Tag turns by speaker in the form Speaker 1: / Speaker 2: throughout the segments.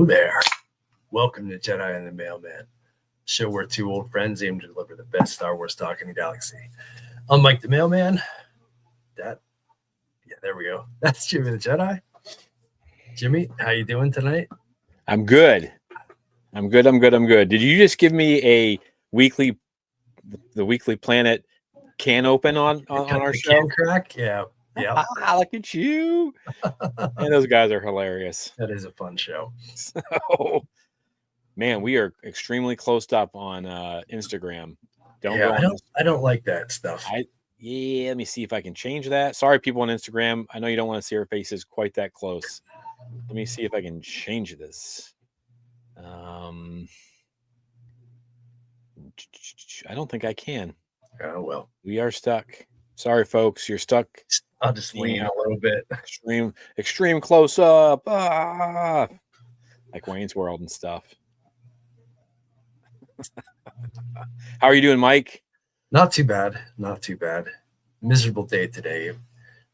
Speaker 1: Hello there. Welcome to Jedi and the Mailman, a show where two old friends aim to deliver the best Star Wars talk in the galaxy. I'm Mike the Mailman. There we go. That's Jimmy the Jedi. Jimmy, how you doing tonight?
Speaker 2: I'm good. Did you just give me the Weekly Planet can open on our show?
Speaker 1: Can crack? Yeah.
Speaker 2: Look at you. And those guys are hilarious.
Speaker 1: That is a fun show.
Speaker 2: So, man, we are extremely closed up on Instagram.
Speaker 1: I don't like that stuff.
Speaker 2: Let me see if I can change that. Sorry, people on Instagram. I know you don't want to see our faces quite that close. Let me see if I can change this. I don't think I can.
Speaker 1: Oh, well.
Speaker 2: We are stuck. Sorry, folks. You're stuck.
Speaker 1: I'll just lean a little bit.
Speaker 2: Extreme close up. Like Wayne's World and stuff. How are you doing, Mike?
Speaker 1: Not too bad. Miserable day today.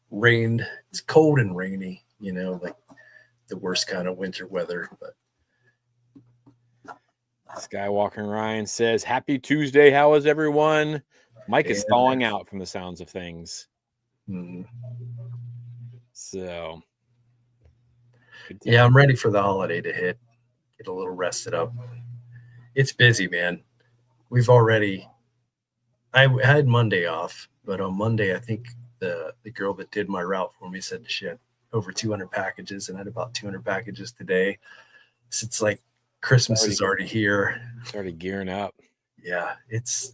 Speaker 1: Rained. It's cold and rainy, like the worst kind of winter weather. But
Speaker 2: Skywalker Ryan says, "Happy Tuesday. How is everyone?" Mike is thawing out from the sounds of things.
Speaker 1: Mm-hmm.
Speaker 2: So,
Speaker 1: yeah, I'm ready for the holiday to hit. Get a little rested up. It's busy, man. I had Monday off, but on Monday, I think the girl that did my route for me said she had over 200 packages, and I had about 200 packages today. So it's like Christmas is already here.
Speaker 2: Started gearing up.
Speaker 1: Yeah, it's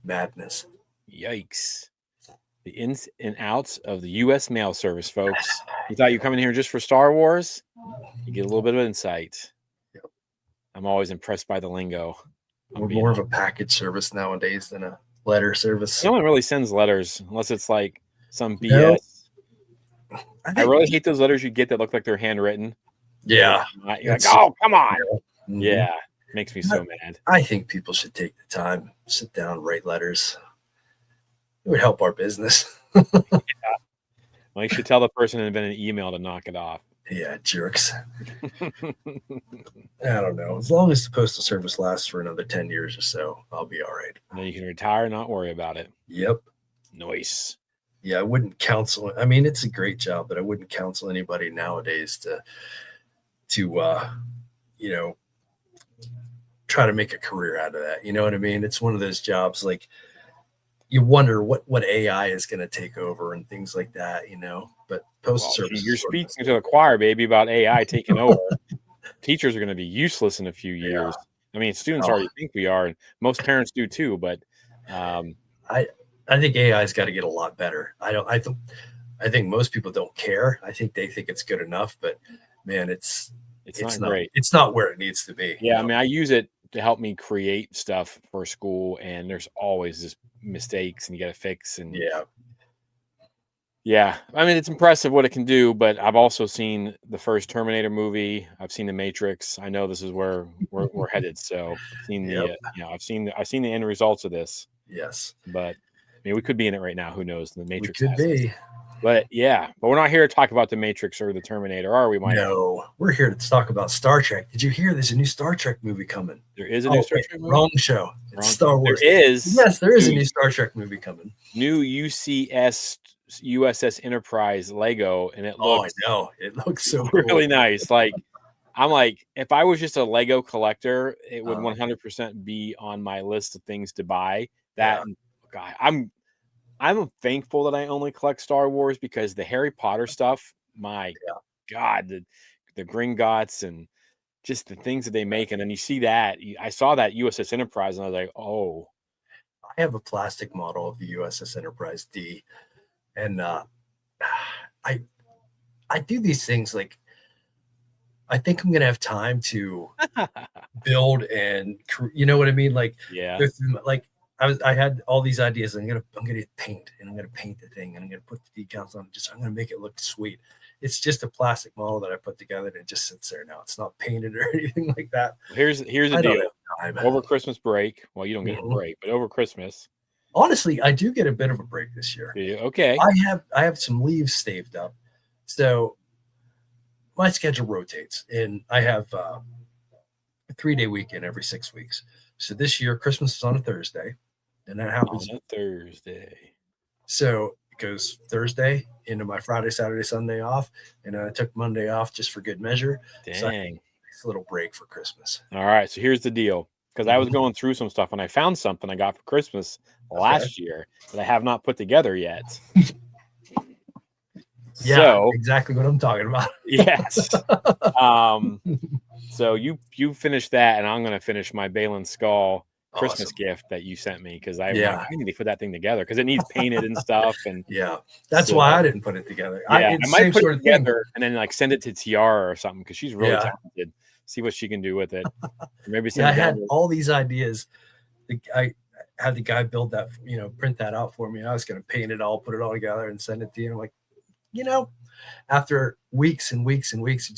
Speaker 1: madness.
Speaker 2: Yikes. The ins and outs of the U.S. mail service, folks. You thought you were coming here just for Star Wars? You get a little bit of insight.
Speaker 1: Yep.
Speaker 2: I'm always impressed by the lingo.
Speaker 1: We're more of a package service nowadays than a letter service.
Speaker 2: No one really sends letters unless it's like some BS. No. I really hate those letters you get that look like they're handwritten.
Speaker 1: Yeah.
Speaker 2: You're like, oh, come on.
Speaker 1: Mm-hmm.
Speaker 2: Yeah. Makes me so mad.
Speaker 1: I think people should take the time, sit down, write letters. It would help our business.
Speaker 2: Yeah. Well, you should tell the person to invent an email to knock it off.
Speaker 1: Yeah, jerks. I don't know. As long as the Postal Service lasts for another 10 years or so, I'll be all right.
Speaker 2: Then you can retire and not worry about it.
Speaker 1: Yep.
Speaker 2: Nice.
Speaker 1: Yeah, I wouldn't counsel. I mean, it's a great job, but I wouldn't counsel anybody nowadays to try to make a career out of that. You know what I mean? It's one of those jobs like you wonder what AI is going to take over and things like that, But Postal Service.
Speaker 2: You're speaking to the choir, baby, about AI taking over. Teachers are going to be useless in a few years. Yeah. I mean, students already think we are, and most parents do too. But
Speaker 1: I think AI's got to get a lot better. I think most people don't care. I think they think it's good enough, but man, it's not great. It's not where it needs to be.
Speaker 2: Yeah, I mean, I use it to help me create stuff for school, and there's always just mistakes and you got to fix. And yeah, I mean, it's impressive what it can do, but I've also seen the first Terminator movie. I've seen The Matrix. I know this is where we're headed. So I've seen I've seen the end results of this.
Speaker 1: Yes,
Speaker 2: but I mean, we could be in it right now. Who knows? The Matrix
Speaker 1: could be.
Speaker 2: But we're not here to talk about The Matrix or the Terminator, are we, Mike?
Speaker 1: No, we're here to talk about Star Trek. Did you hear there's a new Star Trek movie coming?
Speaker 2: There is a new Star Trek movie?
Speaker 1: Wrong show. It's Star Wars.
Speaker 2: There is.
Speaker 1: Yes, there is a new Star Trek movie coming.
Speaker 2: New USS Enterprise Lego, and it looks
Speaker 1: I know. It looks so
Speaker 2: really nice. Like, I'm like, if I was just a Lego collector, it would 100% be on my list of things to buy. God, I'm thankful that I only collect Star Wars because the Harry Potter stuff, my God, the Gringotts and just the things that they make. And then you see that, I saw that USS Enterprise and I was like, oh.
Speaker 1: I have a plastic model of the USS Enterprise D. And I do these things like, I think I'm going to have time to build and, you know what I mean? Like, like, I had all these ideas. I'm gonna paint, and I'm gonna paint the thing, and I'm gonna put the decals on. I'm gonna make it look sweet. It's just a plastic model that I put together, and it just sits there now. It's not painted or anything like that.
Speaker 2: Here's the deal. Over Christmas break, well, you don't get a break, but over Christmas,
Speaker 1: honestly, I do get a bit of a break this year.
Speaker 2: Okay.
Speaker 1: I have some leaves saved up, so my schedule rotates, and I have 3-day weekend every 6 weeks. So this year, Christmas is on a Thursday, and that happens
Speaker 2: on a Thursday.
Speaker 1: So it goes Thursday into my Friday, Saturday, Sunday off, and I took Monday off just for good measure.
Speaker 2: Dang.
Speaker 1: So nice little break for Christmas.
Speaker 2: All right, so here's the deal. Because I was going through some stuff and I found something I got for Christmas last year that I have not put together yet.
Speaker 1: Yeah,
Speaker 2: so
Speaker 1: exactly what I'm talking about.
Speaker 2: Yes. So you finish that, and I'm going to finish my Balin Skull Christmas gift that you sent me, because I need to put that thing together because it needs painted and stuff. And
Speaker 1: that's why I didn't put it together.
Speaker 2: I might put it together and then like send it to Tiara or something, because she's really talented. See what she can do with it. Maybe
Speaker 1: I had all these ideas. I had the guy build that, print that out for me. I was going to paint it all, put it all together, and send it to you. I'm like, after weeks and weeks and weeks of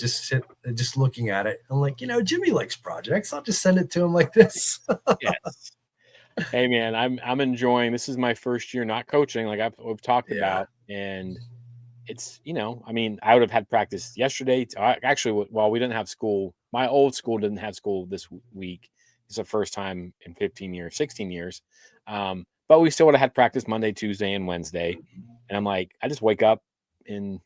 Speaker 1: just looking at it, I'm like, Jimmy likes projects. I'll just send it to him like this.
Speaker 2: Yes. Hey man, I'm enjoying. This is my first year not coaching, like we've talked about, and it's I mean, I would have had practice yesterday. Actually, well, we didn't have school. My old school didn't have school this week. It's the first time in 15 years, 16 years. But we still would have had practice Monday, Tuesday, and Wednesday. And I'm like, I just wake up and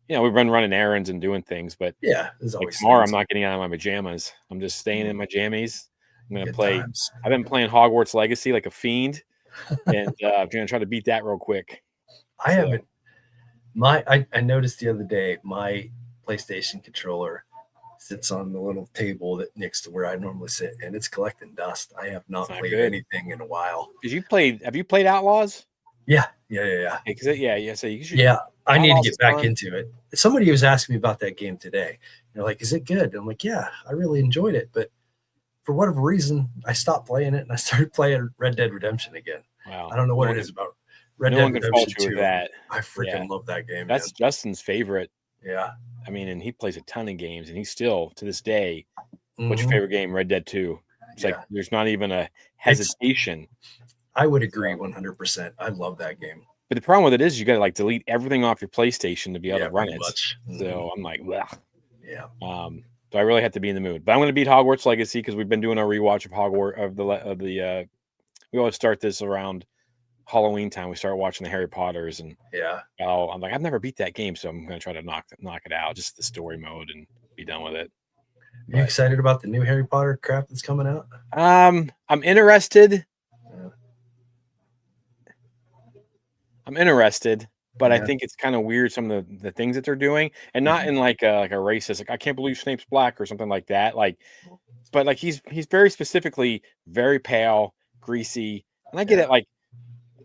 Speaker 2: we've been running errands and doing things, but like tomorrow I'm not getting out of my pajamas. I'm just staying in my jammies. I'm gonna play. I've been playing Hogwarts Legacy like a fiend, and I'm gonna try to beat that real quick.
Speaker 1: I haven't. I noticed the other day my PlayStation controller sits on the little table that next to where I normally sit, and it's collecting dust. I have not played anything in a while.
Speaker 2: Have you played Outlaws?
Speaker 1: Yeah.
Speaker 2: So you should.
Speaker 1: Yeah, I need to get back into it. Somebody was asking me about that game today. They're like, "Is it good?" I'm like, "Yeah, I really enjoyed it," but for whatever reason, I stopped playing it and I started playing Red Dead Redemption again. Wow. I don't know what it is about Red Dead Redemption 2. That. I freaking love that game.
Speaker 2: That's Justin's favorite.
Speaker 1: Yeah.
Speaker 2: I mean, and he plays a ton of games, and he's still, to this day, what's your favorite game? Red Dead 2. It's like there's not even a hesitation.
Speaker 1: I would agree 100%. I love that game.
Speaker 2: But the problem with it is you got to like delete everything off your PlayStation to be able to run it. So I'm like, well, so I really have to be in the mood. But I'm going to beat Hogwarts Legacy because we've been doing our rewatch of Hogwarts we always start this around Halloween time. We start watching the Harry Potters, and I'm like, I've never beat that game, so I'm going to try to knock it out, just the story mode, and be done with it.
Speaker 1: Are you excited about the new Harry Potter crap that's coming out?
Speaker 2: I'm interested. But I think it's kind of weird, some of the things that they're doing, and not in like a racist, like I can't believe Snape's black or something like that. But like he's very specifically very pale, greasy, and I get it. Like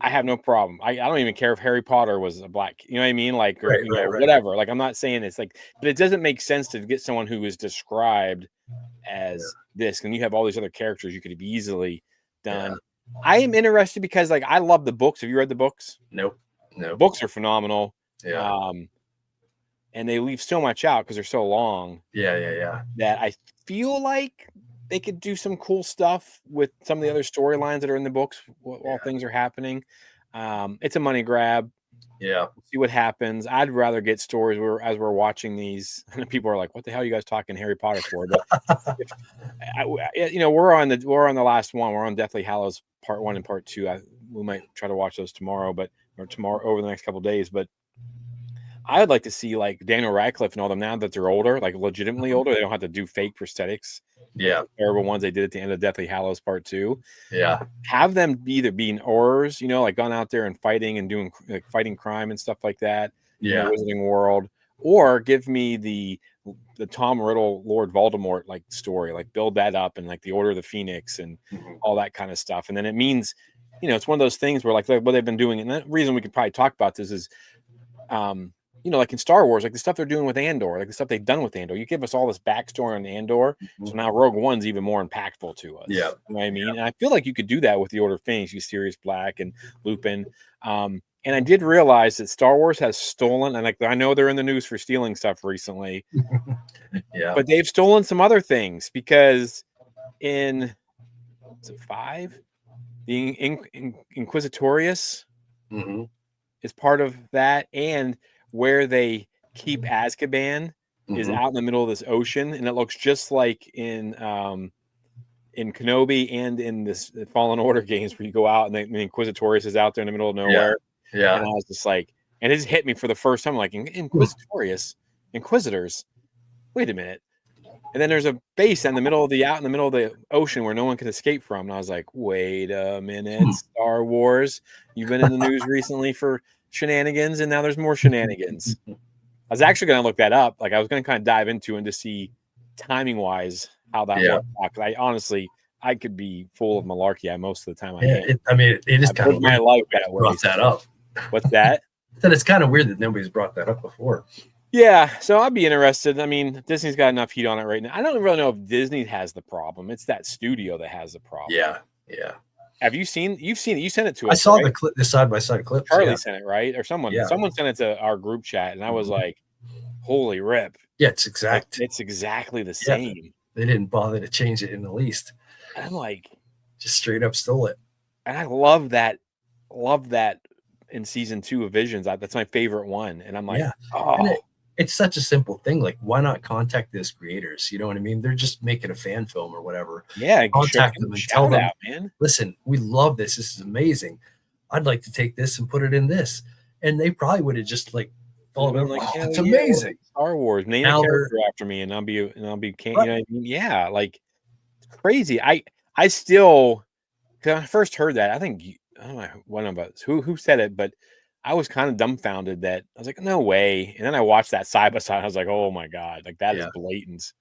Speaker 2: I have no problem. I don't even care if Harry Potter was a black. You know what I mean? Like whatever. Like I'm not saying it's like, but it doesn't make sense to get someone who is described as this, and you have all these other characters you could have easily done. Yeah. I am interested because like I love the books. Have you read the books?
Speaker 1: Nope. No.
Speaker 2: Books are phenomenal.
Speaker 1: Yeah.
Speaker 2: And they leave so much out because they're so long.
Speaker 1: Yeah.
Speaker 2: That I feel like they could do some cool stuff with some of the other storylines that are in the books while things are happening. It's a money grab.
Speaker 1: Yeah.
Speaker 2: We'll see what happens. I'd rather get stories as we're watching these. And people are like, "What the hell are you guys talking Harry Potter for?" But we're on the last one. We're on Deathly Hallows Part 1 and Part 2. We might try to watch those tomorrow, or tomorrow over the next couple of days. But I would like to see like Daniel Radcliffe and all them now that they're older, like legitimately older. They don't have to do fake prosthetics.
Speaker 1: Yeah.
Speaker 2: Like terrible ones they did at the end of Deathly Hallows Part 2.
Speaker 1: Yeah.
Speaker 2: Have them either being Aurors, like gone out there and fighting and doing like fighting crime and stuff like that.
Speaker 1: Yeah.
Speaker 2: In the Wizarding World. Or give me the Tom Riddle Lord Voldemort like story, like build that up, and like the Order of the Phoenix and all that kind of stuff. And then it means, it's one of those things where like what they've been doing, and the reason we could probably talk about this is like in Star Wars, like the stuff they're doing with Andor, like the stuff they've done with Andor. You give us all this backstory on Andor, so now Rogue One's even more impactful to us.
Speaker 1: Yeah.
Speaker 2: You know what I mean? And I feel like you could do that with the Order of Phoenix, you Sirius Black and Lupin. And I did realize that Star Wars has stolen, and like I know they're in the news for stealing stuff recently. But they've stolen some other things, because in 5, the Inquisitorius is part of that, and where they keep Azkaban is out in the middle of this ocean, and it looks just like in Kenobi and in this Fallen Order games where you go out and the Inquisitorius is out there in the middle of nowhere.
Speaker 1: Yeah.
Speaker 2: And I was just like, and it just hit me for the first time, like Inquisitorius, Inquisitors. Wait a minute. And then there's a base out in the middle of the ocean where no one can escape from. And I was like, wait a minute, Star Wars. You've been in the news recently for shenanigans, and now there's more shenanigans. I was actually going to look that up. Like I was going to kind of dive into and to see timing wise how that worked out. I could be full of malarkey most of the time.
Speaker 1: It is kind of
Speaker 2: my life that way.
Speaker 1: Brought that up.
Speaker 2: What's that?
Speaker 1: That it's kind of weird that nobody's brought that up before.
Speaker 2: Yeah, so I'd be interested. I mean, Disney's got enough heat on it right now. I don't really know if Disney has the problem. It's that studio that has the problem.
Speaker 1: Yeah.
Speaker 2: Have you seen? You've seen it. You sent it to us.
Speaker 1: I saw the side by side clip.
Speaker 2: Charlie sent it, right? Or someone sent it to our group chat, and I was like, "Holy rip!"
Speaker 1: Yeah, it's exactly
Speaker 2: the same.
Speaker 1: They didn't bother to change it in the least.
Speaker 2: And I'm like,
Speaker 1: just straight up stole it.
Speaker 2: And I love that. In season 2 of Visions, that's my favorite one. And I'm like,
Speaker 1: it's such a simple thing. Like, why not contact those creators? You know what I mean? They're just making a fan film or whatever.
Speaker 2: Yeah,
Speaker 1: contact them and tell them, man. Listen, we love this. This is amazing. I'd like to take this and put it in this. And they probably would have just like followed them. Like, it's amazing.
Speaker 2: Star Wars, name a character after me, and I'll be you know what I mean? Yeah, like it's crazy. I still, because when I first heard that, I think I don't know one of us who said it, but I was kind of dumbfounded that I was like, no way. And then I watched that side by side. I was like, oh my God, like that is blatant.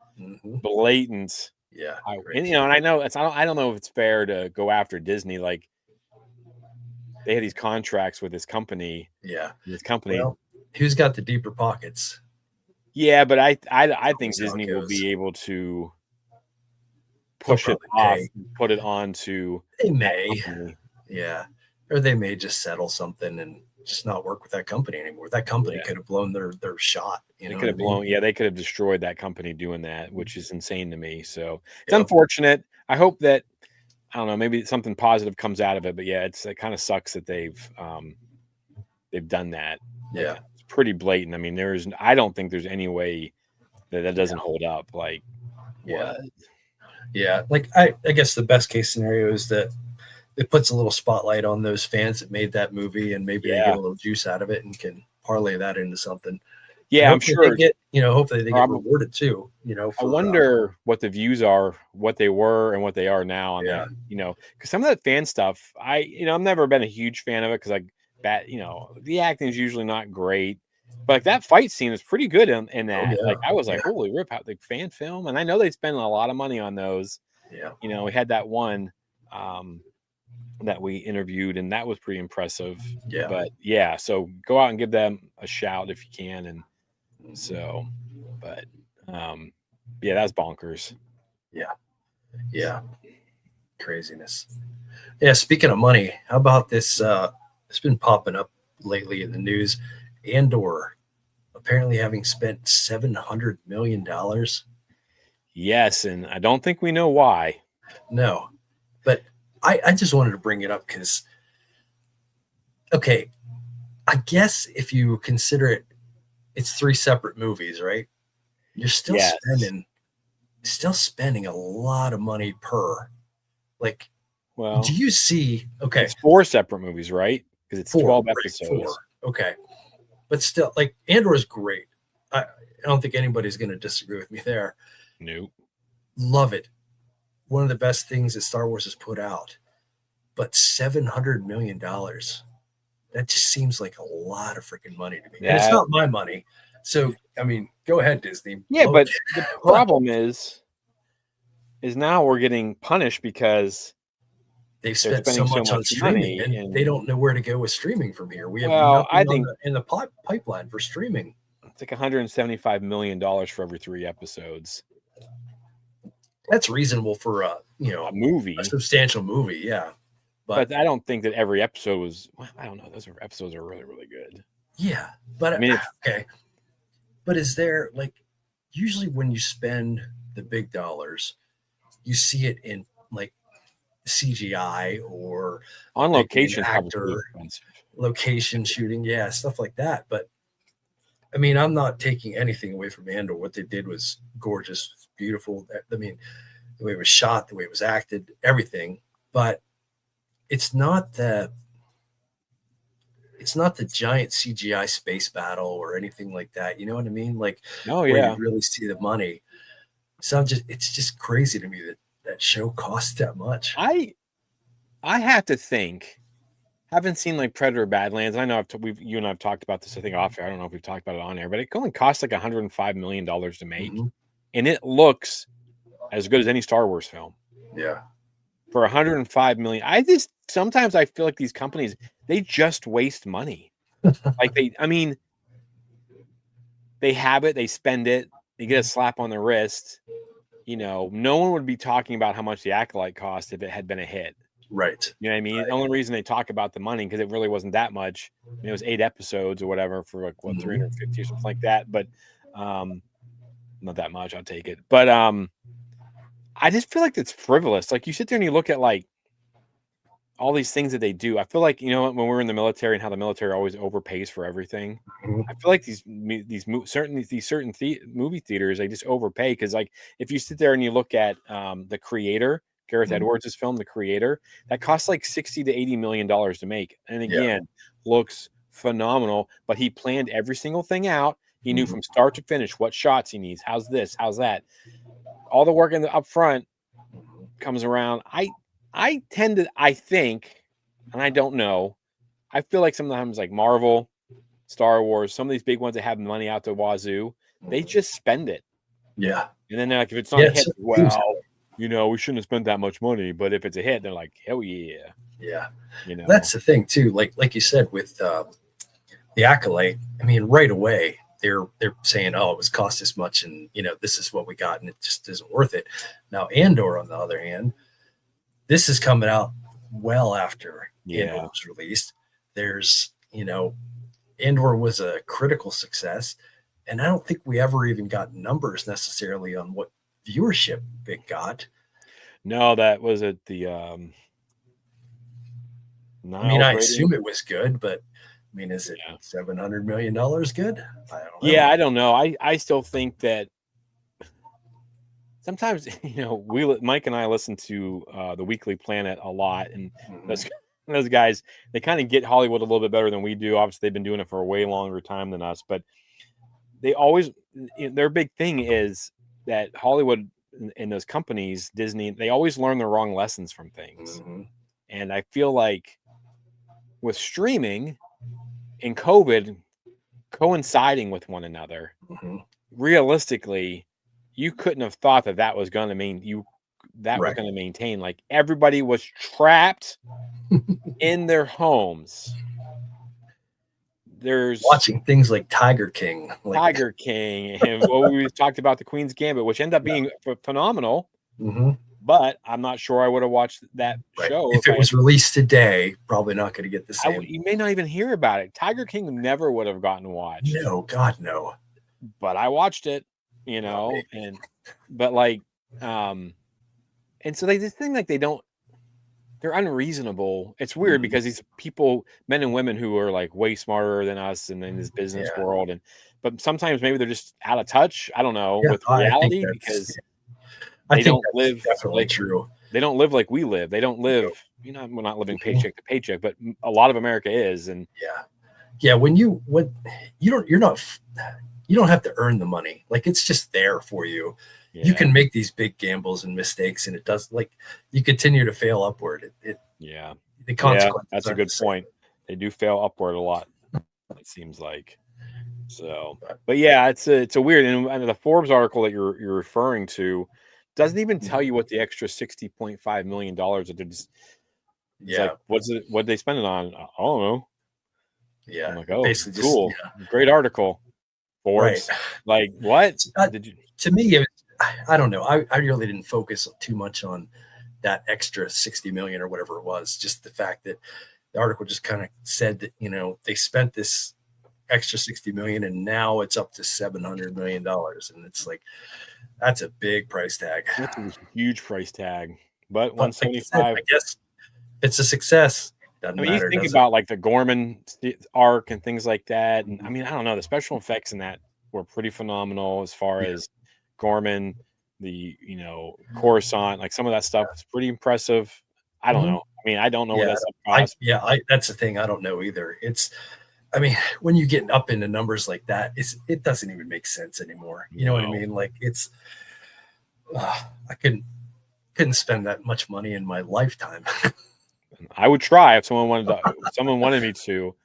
Speaker 2: Blatant.
Speaker 1: Yeah.
Speaker 2: And I know I don't know if it's fair to go after Disney. Like they had these contracts with this company.
Speaker 1: Yeah.
Speaker 2: This company.
Speaker 1: Well, who's got the deeper pockets?
Speaker 2: Yeah, but I think Disney will be able to push it off, put it onto.
Speaker 1: They may. Yeah. Or they may just settle something and just not work with that company anymore. That company could have blown their shot.
Speaker 2: They could have they could have destroyed that company doing that, which is insane to me. So it's unfortunate. I hope that, I don't know, maybe something positive comes out of it. But yeah, it kind of sucks that they've done that.
Speaker 1: Yeah.
Speaker 2: It's pretty blatant. I mean, I don't think there's any way that doesn't hold up. Like, what?
Speaker 1: Yeah. Like I guess the best case scenario is that it puts a little spotlight on those fans that made that movie, and maybe they get a little juice out of it and can parlay that into something.
Speaker 2: Yeah, I'm sure.
Speaker 1: They get, hopefully they get rewarded too.
Speaker 2: I wonder what the views are, what they were, and what they are now on that. Because some of that fan stuff, I've never been a huge fan of it because the acting is usually not great. But like that fight scene is pretty good in that. Like I was like, holy rip, how the fan film, and I know they spend a lot of money on those.
Speaker 1: Yeah,
Speaker 2: we had that one. That we interviewed, and that was pretty impressive.
Speaker 1: Yeah.
Speaker 2: But yeah, so go out and give them a shout if you can. And so, but yeah, that's bonkers.
Speaker 1: Yeah. Craziness. Yeah. Speaking of money, how about this? It's been popping up lately in the news. Andor apparently having spent $700 million.
Speaker 2: Yes. And I don't think we know why.
Speaker 1: No, but I just wanted to bring it up because, okay, I guess if you consider it's 3 separate movies, right? You're still spending a lot of money per. Like,
Speaker 2: well,
Speaker 1: do you see? Okay,
Speaker 2: it's 4 separate movies, right? Because it's 12 episodes.
Speaker 1: 4. Okay, but still, like Andor is great. I don't think anybody's going to disagree with me there.
Speaker 2: Nope.
Speaker 1: Love it. One of the best things that Star Wars has put out, but $700 million, that just seems like a lot of freaking money to me. And it's not my money. So, I mean, go ahead, Disney.
Speaker 2: Yeah, but the problem is now we're getting punished because
Speaker 1: they've spent so much on streaming and they don't know where to go with streaming from here. We have nothing in the pipeline for streaming.
Speaker 2: It's like $175 million for every 3 episodes.
Speaker 1: That's reasonable for a
Speaker 2: movie,
Speaker 1: a substantial movie, yeah.
Speaker 2: But I don't think that every episode was. Well, I don't know. Those episodes are really, really good.
Speaker 1: Yeah, but
Speaker 2: I mean,
Speaker 1: okay. But is there usually when you spend the big dollars, you see it in like CGI or
Speaker 2: on location,
Speaker 1: location shooting, stuff like that. But I mean, I'm not taking anything away from Andor. What they did was gorgeous, beautiful. I mean, the way it was shot, the way it was acted, everything. But it's not the giant CGI space battle or anything like that. You know what I mean? Like
Speaker 2: Oh
Speaker 1: where you
Speaker 2: yeah.
Speaker 1: really see the money. So it's just crazy to me that that show costs that much.
Speaker 2: I have to think. Haven't seen like Predator Badlands. I know you and I've talked about this. I think off air. I don't know if we've talked about it on air, but it only costs like $105 million to make, and it looks as good as any Star Wars film.
Speaker 1: Yeah.
Speaker 2: For 105 million. I just sometimes I feel like these companies, they just waste money. Like I mean, they have it, they spend it, they get a slap on the wrist. You know, no one would be talking about how much the Acolyte cost if it had been a hit.
Speaker 1: Right.
Speaker 2: You know what I mean?
Speaker 1: Right.
Speaker 2: The only reason they talk about the money because it really wasn't that much. I mean, it was 8 episodes or whatever for like what 350 or something like that. But not that much. I'll take it. But I just feel like it's frivolous. Like you sit there and you look at like all these things that they do. I feel like, you know, when we're in the military and how the military always overpays for everything. I feel like these certain movie theaters, they just overpay because like if you sit there and you look at The Creator, Gareth Edwards' film, The Creator, that costs like $60 to $80 million to make. And again, looks phenomenal, but he planned every single thing out. He knew from start to finish what shots he needs. How's this? How's that? All the work in the up front comes around. I tend to, I think, and I don't know, I feel like sometimes like Marvel, Star Wars, some of these big ones that have money out the wazoo, they just spend it.
Speaker 1: Yeah.
Speaker 2: And then they're like, if it's not a hit, well, you know, we shouldn't have spent that much money. But if it's a hit, they're like, hell yeah.
Speaker 1: Yeah.
Speaker 2: You know,
Speaker 1: that's the thing too. Like you said with the Acolyte, I mean, right away they're saying, oh, it was cost this much, and you know, this is what we got, and it just isn't worth it. Now, Andor, on the other hand, this is coming out well after Andor was released. There's, you know, Andor was a critical success, and I don't think we ever even got numbers necessarily on what viewership it got.
Speaker 2: No, that was at the
Speaker 1: I mean, I assume it was good, but I mean, is it $700 million good? I don't know.
Speaker 2: Yeah, I don't know. I still think that sometimes, you know, Mike and I listen to the Weekly Planet a lot, and those guys, they kind of get Hollywood a little bit better than we do. Obviously, they've been doing it for a way longer time than us, but they always, their big thing is that Hollywood and those companies, Disney, they always learn the wrong lessons from things. And I feel like with streaming and COVID coinciding with one another, realistically, you couldn't have thought that was going to mean was going to maintain. Like everybody was trapped in their homes. There's
Speaker 1: watching things like Tiger King,
Speaker 2: and what we talked about, The Queen's Gambit, which ended up being phenomenal. But I'm not sure I would have watched that show
Speaker 1: if it was released today. Probably not going to get the same.
Speaker 2: You may not even hear about it. Tiger King never would have gotten watched.
Speaker 1: No, God, no.
Speaker 2: But I watched it, you know, but like, and so they just think like they're unreasonable. It's weird because these people, men and women who are like way smarter than us and in this business world, but sometimes maybe they're just out of touch. I don't know with reality because they don't live
Speaker 1: definitely true.
Speaker 2: They don't live like we live. They don't live, you know, we're not living paycheck to paycheck, but a lot of America is. And
Speaker 1: when you don't have to earn the money. Like it's just there for you. You can make these big gambles and mistakes, and it does, like, you continue to fail upward. The consequences.
Speaker 2: That's a good point. They do fail upward a lot, it seems like. So, but yeah, it's a weird. And the Forbes article that you're referring to doesn't even tell you what the extra $60.5 million that they're just. Like, what they spend it on? I don't know.
Speaker 1: Yeah,
Speaker 2: I'm like, oh, basically, cool, great article. Forbes, like what? Did you?
Speaker 1: To me, I don't know. I really didn't focus too much on that extra 60 million or whatever it was. Just the fact that the article just kind of said that, you know, they spent this extra 60 million and now it's up to $700 million. And it's like, that's a big price tag.
Speaker 2: That's a huge price tag. But 175.
Speaker 1: I guess it's a success. Doesn't
Speaker 2: I mean, you
Speaker 1: matter,
Speaker 2: think
Speaker 1: does it?
Speaker 2: about like the Gorman arc and things like that, and I mean, I don't know, the special effects in that were pretty phenomenal as far as Gorman, the Coruscant, like some of that stuff was pretty impressive. I don't know. I mean, I don't know what that stuff costs.
Speaker 1: That's the thing. I don't know either. I mean, when you get up into numbers like that, it doesn't even make sense anymore. You know what I mean? Like I couldn't spend that much money in my lifetime.
Speaker 2: I would try if someone wanted me to.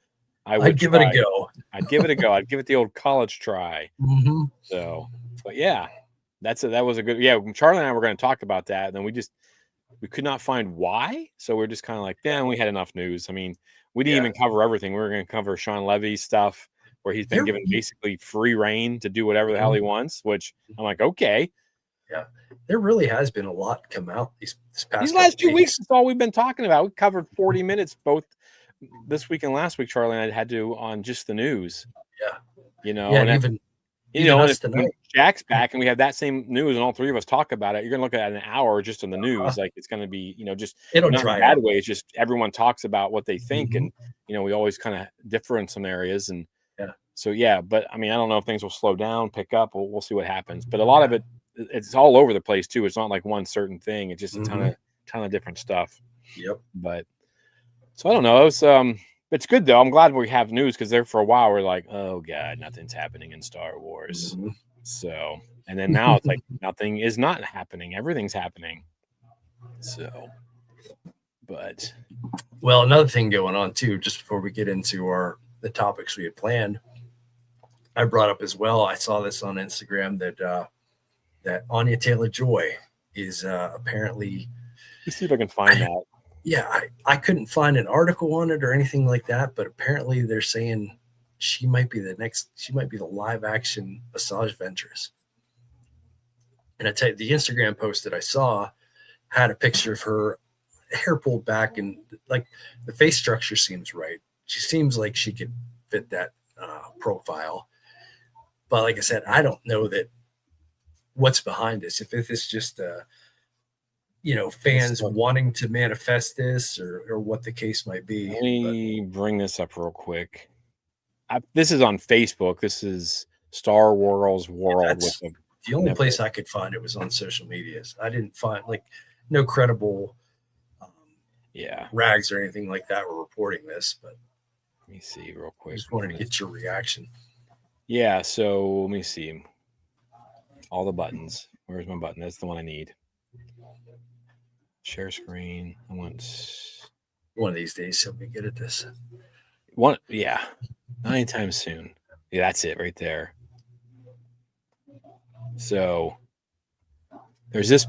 Speaker 1: I'd give it a go.
Speaker 2: I'd give it a go. I'd give it the old college try.
Speaker 1: Mm-hmm.
Speaker 2: So, but yeah, that was a good. Yeah, Charlie and I were going to talk about that, and then we could not find why. So we're just kind of like, damn, we had enough news. I mean, we didn't even cover everything. We were going to cover Sean Levy's stuff, where he's been given basically free reign to do whatever the hell he wants. Which I'm like, okay.
Speaker 1: Yeah, there really has been a lot come out these
Speaker 2: last 2 weeks. That's all we've been talking about. We covered 40 minutes both this week and last week. Charlie and I had to on just the news.
Speaker 1: Yeah,
Speaker 2: and
Speaker 1: even
Speaker 2: if Jack's back and we have that same news and all three of us talk about it, you're gonna look at an hour just in the news. Like it's gonna be, just
Speaker 1: it'll
Speaker 2: not
Speaker 1: dry
Speaker 2: in a bad
Speaker 1: out.
Speaker 2: way. It's just everyone talks about what they think, and we always kind of differ in some areas, and so but I mean, I don't know if things will slow down, pick up. We'll see what happens. But a lot of it's all over the place too. It's not like one certain thing. It's just a ton of different stuff.
Speaker 1: Yep.
Speaker 2: But so I don't know. It's good though. I'm glad we have news, because there for a while we're like, oh god, nothing's happening in Star Wars. So, and then now it's like nothing is not happening. Everything's happening. So, but
Speaker 1: well, another thing going on too, just before we get into the topics we had planned, I brought up as well. I saw this on Instagram that Anya Taylor-Joy is apparently.
Speaker 2: Let's see if I can find that.
Speaker 1: Yeah, I couldn't find an article on it or anything like that, but apparently they're saying she might be the live action Asajj Ventress. And I tell you, the Instagram post that I saw had a picture of her hair pulled back, and like the face structure seems right. She seems like she could fit that profile. But like I said, I don't know that what's behind this. If it's just fans wanting to manifest this, or what the case might be.
Speaker 2: Let me bring this up real quick. This is on Facebook. This is Star Wars World.
Speaker 1: The only place I could find it was on social medias. I didn't find no credible rags or anything like that were reporting this. But
Speaker 2: let me see real quick.
Speaker 1: I just wanted to get your reaction.
Speaker 2: Yeah, so let me see. All the buttons. Where's my button? That's the one I need. Share screen. I want
Speaker 1: one of these days he'll be good at this.
Speaker 2: Not anytime soon. Yeah, that's it right there. So there's this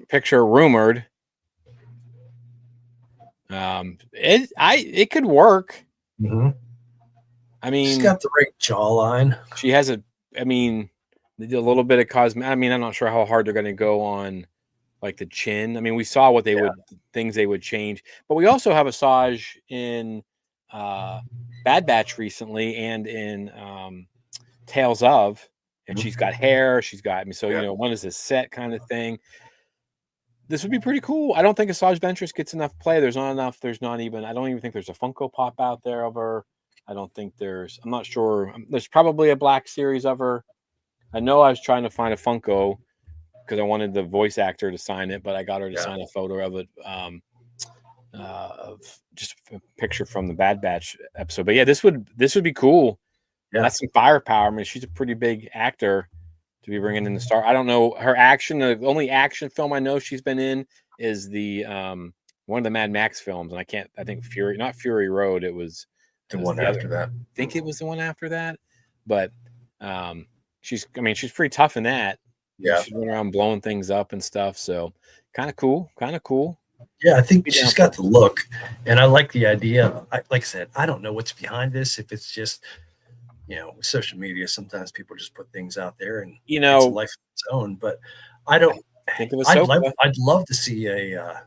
Speaker 2: picture rumored. It could work.
Speaker 1: Mm-hmm.
Speaker 2: I mean,
Speaker 1: she's got the right jawline.
Speaker 2: She has a little bit of cosmetic. I mean, I'm not sure how hard they're going to go on like the chin. I mean, we saw what things they would change, but we also have Asajj in Bad Batch recently and in Tales of, and she's got hair. She's got one is a set kind of thing. This would be pretty cool. I don't think Asajj Ventress gets enough play. There's not enough. I don't even think there's a Funko Pop out there of her. I don't think I'm not sure. There's probably a Black Series of her. I know I was trying to find a Funko because I wanted the voice actor to sign it, but I got her to sign a photo of it, of just a picture from the Bad Batch episode. But yeah, this would be cool. Yeah. That's some firepower. I mean, she's a pretty big actor to be bringing in the star. I don't know her action. The only action film I know she's been in is the one of the Mad Max films, and I think not Fury Road. It was
Speaker 1: the one after that.
Speaker 2: I think it was the one after that. But she's pretty tough in that.
Speaker 1: Yeah,
Speaker 2: she's running around blowing things up and stuff. So kind of cool.
Speaker 1: Yeah, I think she's got the look, and I like the idea. Like I said, I don't know what's behind this. If it's just with social media, sometimes people just put things out there, and it's a life of its own. But I don't. I'd love to see a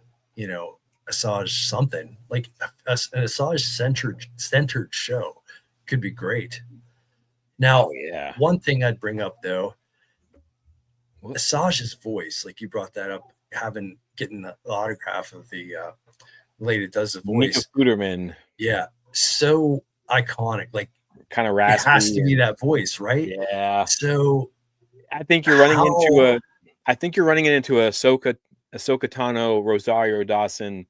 Speaker 1: Asajj something like an Asajj centered show. Could be great. Now, one thing I'd bring up though, Asajj's voice, like you brought that up, getting the autograph of the lady that does the
Speaker 2: Nika
Speaker 1: voice.
Speaker 2: Futerman.
Speaker 1: Yeah, so iconic. Like,
Speaker 2: kind of
Speaker 1: it
Speaker 2: raspy.
Speaker 1: has to be that voice, right?
Speaker 2: Yeah.
Speaker 1: So
Speaker 2: I think you're running into a Ahsoka Tano, Rosario Dawson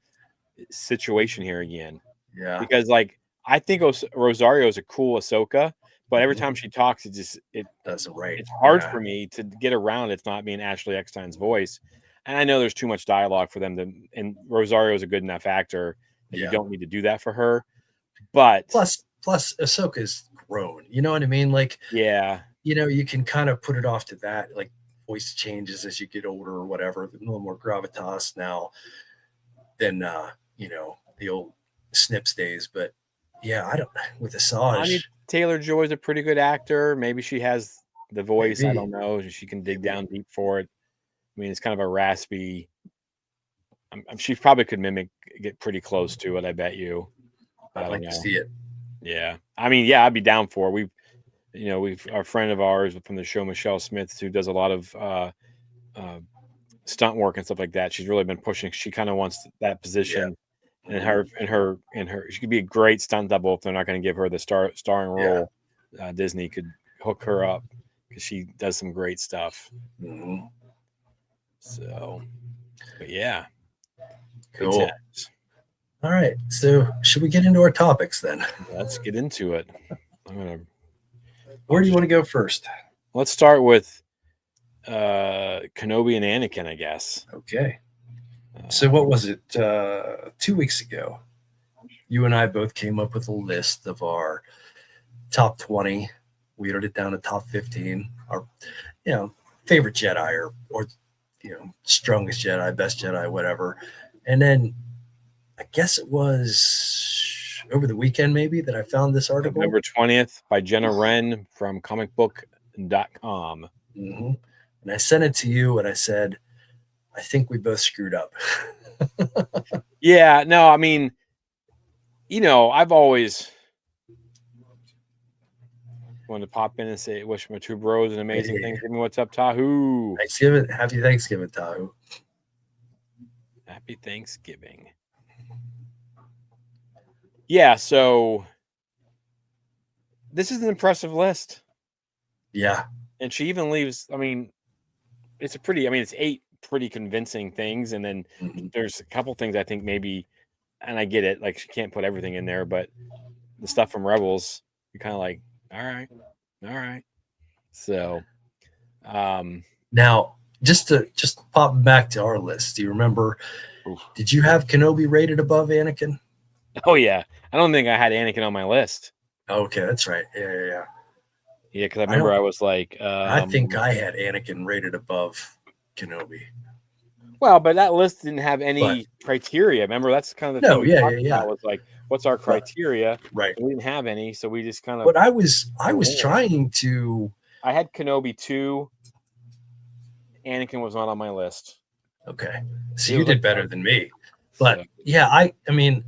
Speaker 2: situation here again.
Speaker 1: Yeah.
Speaker 2: Because like I think Rosario is a cool Ahsoka, but every time
Speaker 1: Mhm.
Speaker 2: she talks, it
Speaker 1: Does it right.
Speaker 2: it's hard
Speaker 1: Yeah.
Speaker 2: for me to get around it's not being Ashley Eckstein's voice. And I know there's too much dialogue for them to, and Rosario is a good enough actor that you
Speaker 1: Yeah.
Speaker 2: don't need to do that for her. But
Speaker 1: Plus Ahsoka's grown. You know what I mean? Like,
Speaker 2: yeah,
Speaker 1: you know, you can kind of put it off to that. Like, voice changes as you get older or whatever. A little more gravitas now than you know, the old Snips days. But yeah, I don't with
Speaker 2: Anya
Speaker 1: Asajj,
Speaker 2: Taylor-Joy's a pretty good actor. Maybe she has the voice. I
Speaker 1: maybe.
Speaker 2: don't know. She can dig
Speaker 1: Maybe.
Speaker 2: down deep for it. I mean, it's kind of a raspy. She probably could get pretty close to it. I bet you. But
Speaker 1: I'd
Speaker 2: I don't
Speaker 1: like to
Speaker 2: know.
Speaker 1: see it.
Speaker 2: Yeah, I mean, yeah, I'd be down for it. We've our friend of ours from the show, Michelle Smith, who does a lot of uh, stunt work and stuff like that. She's really been pushing. She kind of wants that
Speaker 1: Yeah.
Speaker 2: position, and
Speaker 1: Mhm.
Speaker 2: she could be a great stunt double if they're not going to give her the starring
Speaker 1: Yeah.
Speaker 2: role. Disney could hook her up because she does some great stuff.
Speaker 1: Mhm.
Speaker 2: So, but yeah, good
Speaker 1: Cool.
Speaker 2: times.
Speaker 1: All right. So should we get into our topics then?
Speaker 2: Let's get into it.
Speaker 1: Where do you want to go first?
Speaker 2: Let's start with Kenobi and Anakin, I guess.
Speaker 1: Okay. So what was it? 2 weeks ago, you and I both came up with a list of our top 20. We wrote it down to top 15. Our, you know, favorite Jedi or strongest Jedi, best Jedi, whatever. And then I guess it was over the weekend maybe that I found this article.
Speaker 2: November 20th by Jenna Wren from comicbook.com.
Speaker 1: Mm-hmm. And I sent it to you and I said, I think we both screwed up.
Speaker 2: Yeah, no, I mean, I've always wanted to pop in and say, wish my two bros an amazing Thanksgiving. What's up, Tahu?
Speaker 1: Thanksgiving. Happy Thanksgiving, Tahu.
Speaker 2: Happy Thanksgiving. Yeah, so this is an impressive list.
Speaker 1: Yeah.
Speaker 2: And she even leaves, it's 8 pretty convincing things. And then there's a couple things I think maybe, and I get it, like she can't put everything in there, but the stuff from Rebels, you're kind of like, all right. So,
Speaker 1: now just pop back to our list. Do you remember? Oof. Did you have Kenobi rated above Anakin?
Speaker 2: Oh yeah, I don't think I had Anakin on my list.
Speaker 1: Okay, that's right. Yeah.
Speaker 2: Yeah, because I remember I was like,
Speaker 1: I think I had Anakin rated above Kenobi.
Speaker 2: Well, but that list didn't have any criteria. Remember, that's kind of the thing we talked about was like, what's our criteria?
Speaker 1: Right.
Speaker 2: And we didn't have any, so we just kind of.
Speaker 1: But I was trying to.
Speaker 2: I had Kenobi 2. Anakin was not on my list.
Speaker 1: Okay, so you did better than me. But yeah, I mean,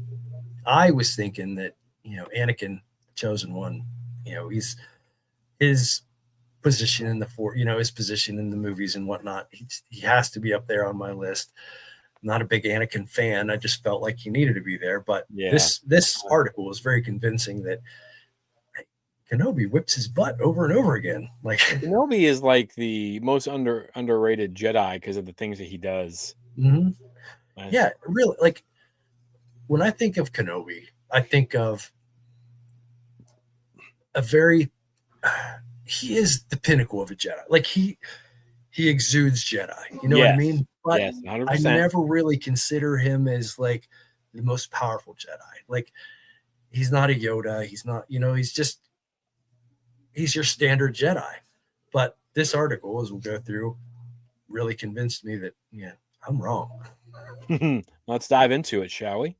Speaker 1: I was thinking that Anakin, chosen one, he's his position in his position in the movies and whatnot. He has to be up there on my list. I'm not a big Anakin fan. I just felt like he needed to be there. But this article was very convincing that Kenobi whips his butt over and over again. Like
Speaker 2: Kenobi is like the most underrated Jedi because of the things that he does.
Speaker 1: Mm-hmm. Yeah, really. Like when I think of Kenobi, I think of a very. He is the pinnacle of a Jedi. Like he exudes Jedi. You know what I mean? But
Speaker 2: yes, 100%.
Speaker 1: I never really consider him as like the most powerful Jedi. Like he's not a Yoda. He's not. He's your standard Jedi. But this article, as we'll go through, really convinced me that I'm wrong.
Speaker 2: Let's dive into it, shall we?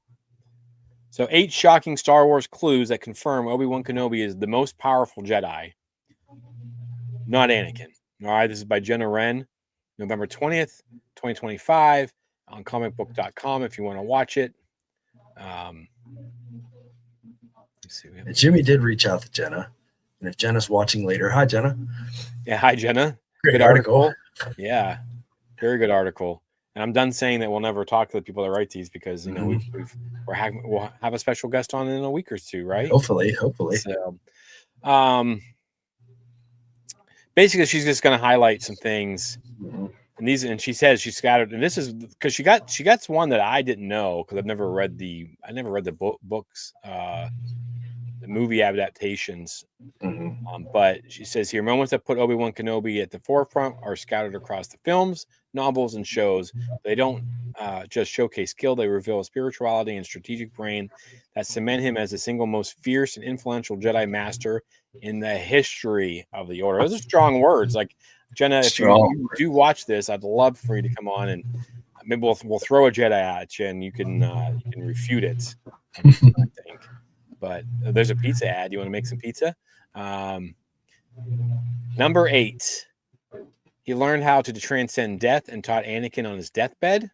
Speaker 2: So 8 shocking Star Wars clues that confirm Obi-Wan Kenobi is the most powerful Jedi. Not Anakin. All right, this is by Jenna Wren, November 20th, 2025, on comicbook.com if you want to watch it.
Speaker 1: Jimmy did reach out to Jenna. And if Jenna's watching later, hi, Jenna.
Speaker 2: Yeah, hi, Jenna.
Speaker 1: Great article.
Speaker 2: Yeah, very good article. And I'm done saying that we'll never talk to the people that write these because you know we'll have a special guest on in a week or two, right?
Speaker 1: Hopefully.
Speaker 2: So, basically, she's just going to highlight some things. And she says she scattered, and this is because she got one that I didn't know because I never read the books, the movie adaptations. But she says here, moments that put Obi-Wan Kenobi at the forefront are scattered across the films, novels, and shows. They don't just showcase skill; they reveal a spirituality and strategic brain that cement him as the single most fierce and influential Jedi Master in the history of the Order. Those are strong words. Like Jenna, if you do watch this, I'd love for you to come on and maybe we'll throw a Jedi at you and you can refute it. I think. But there's a pizza ad. You want to make some pizza? Number 8. He learned how to transcend death and taught Anakin on his deathbed.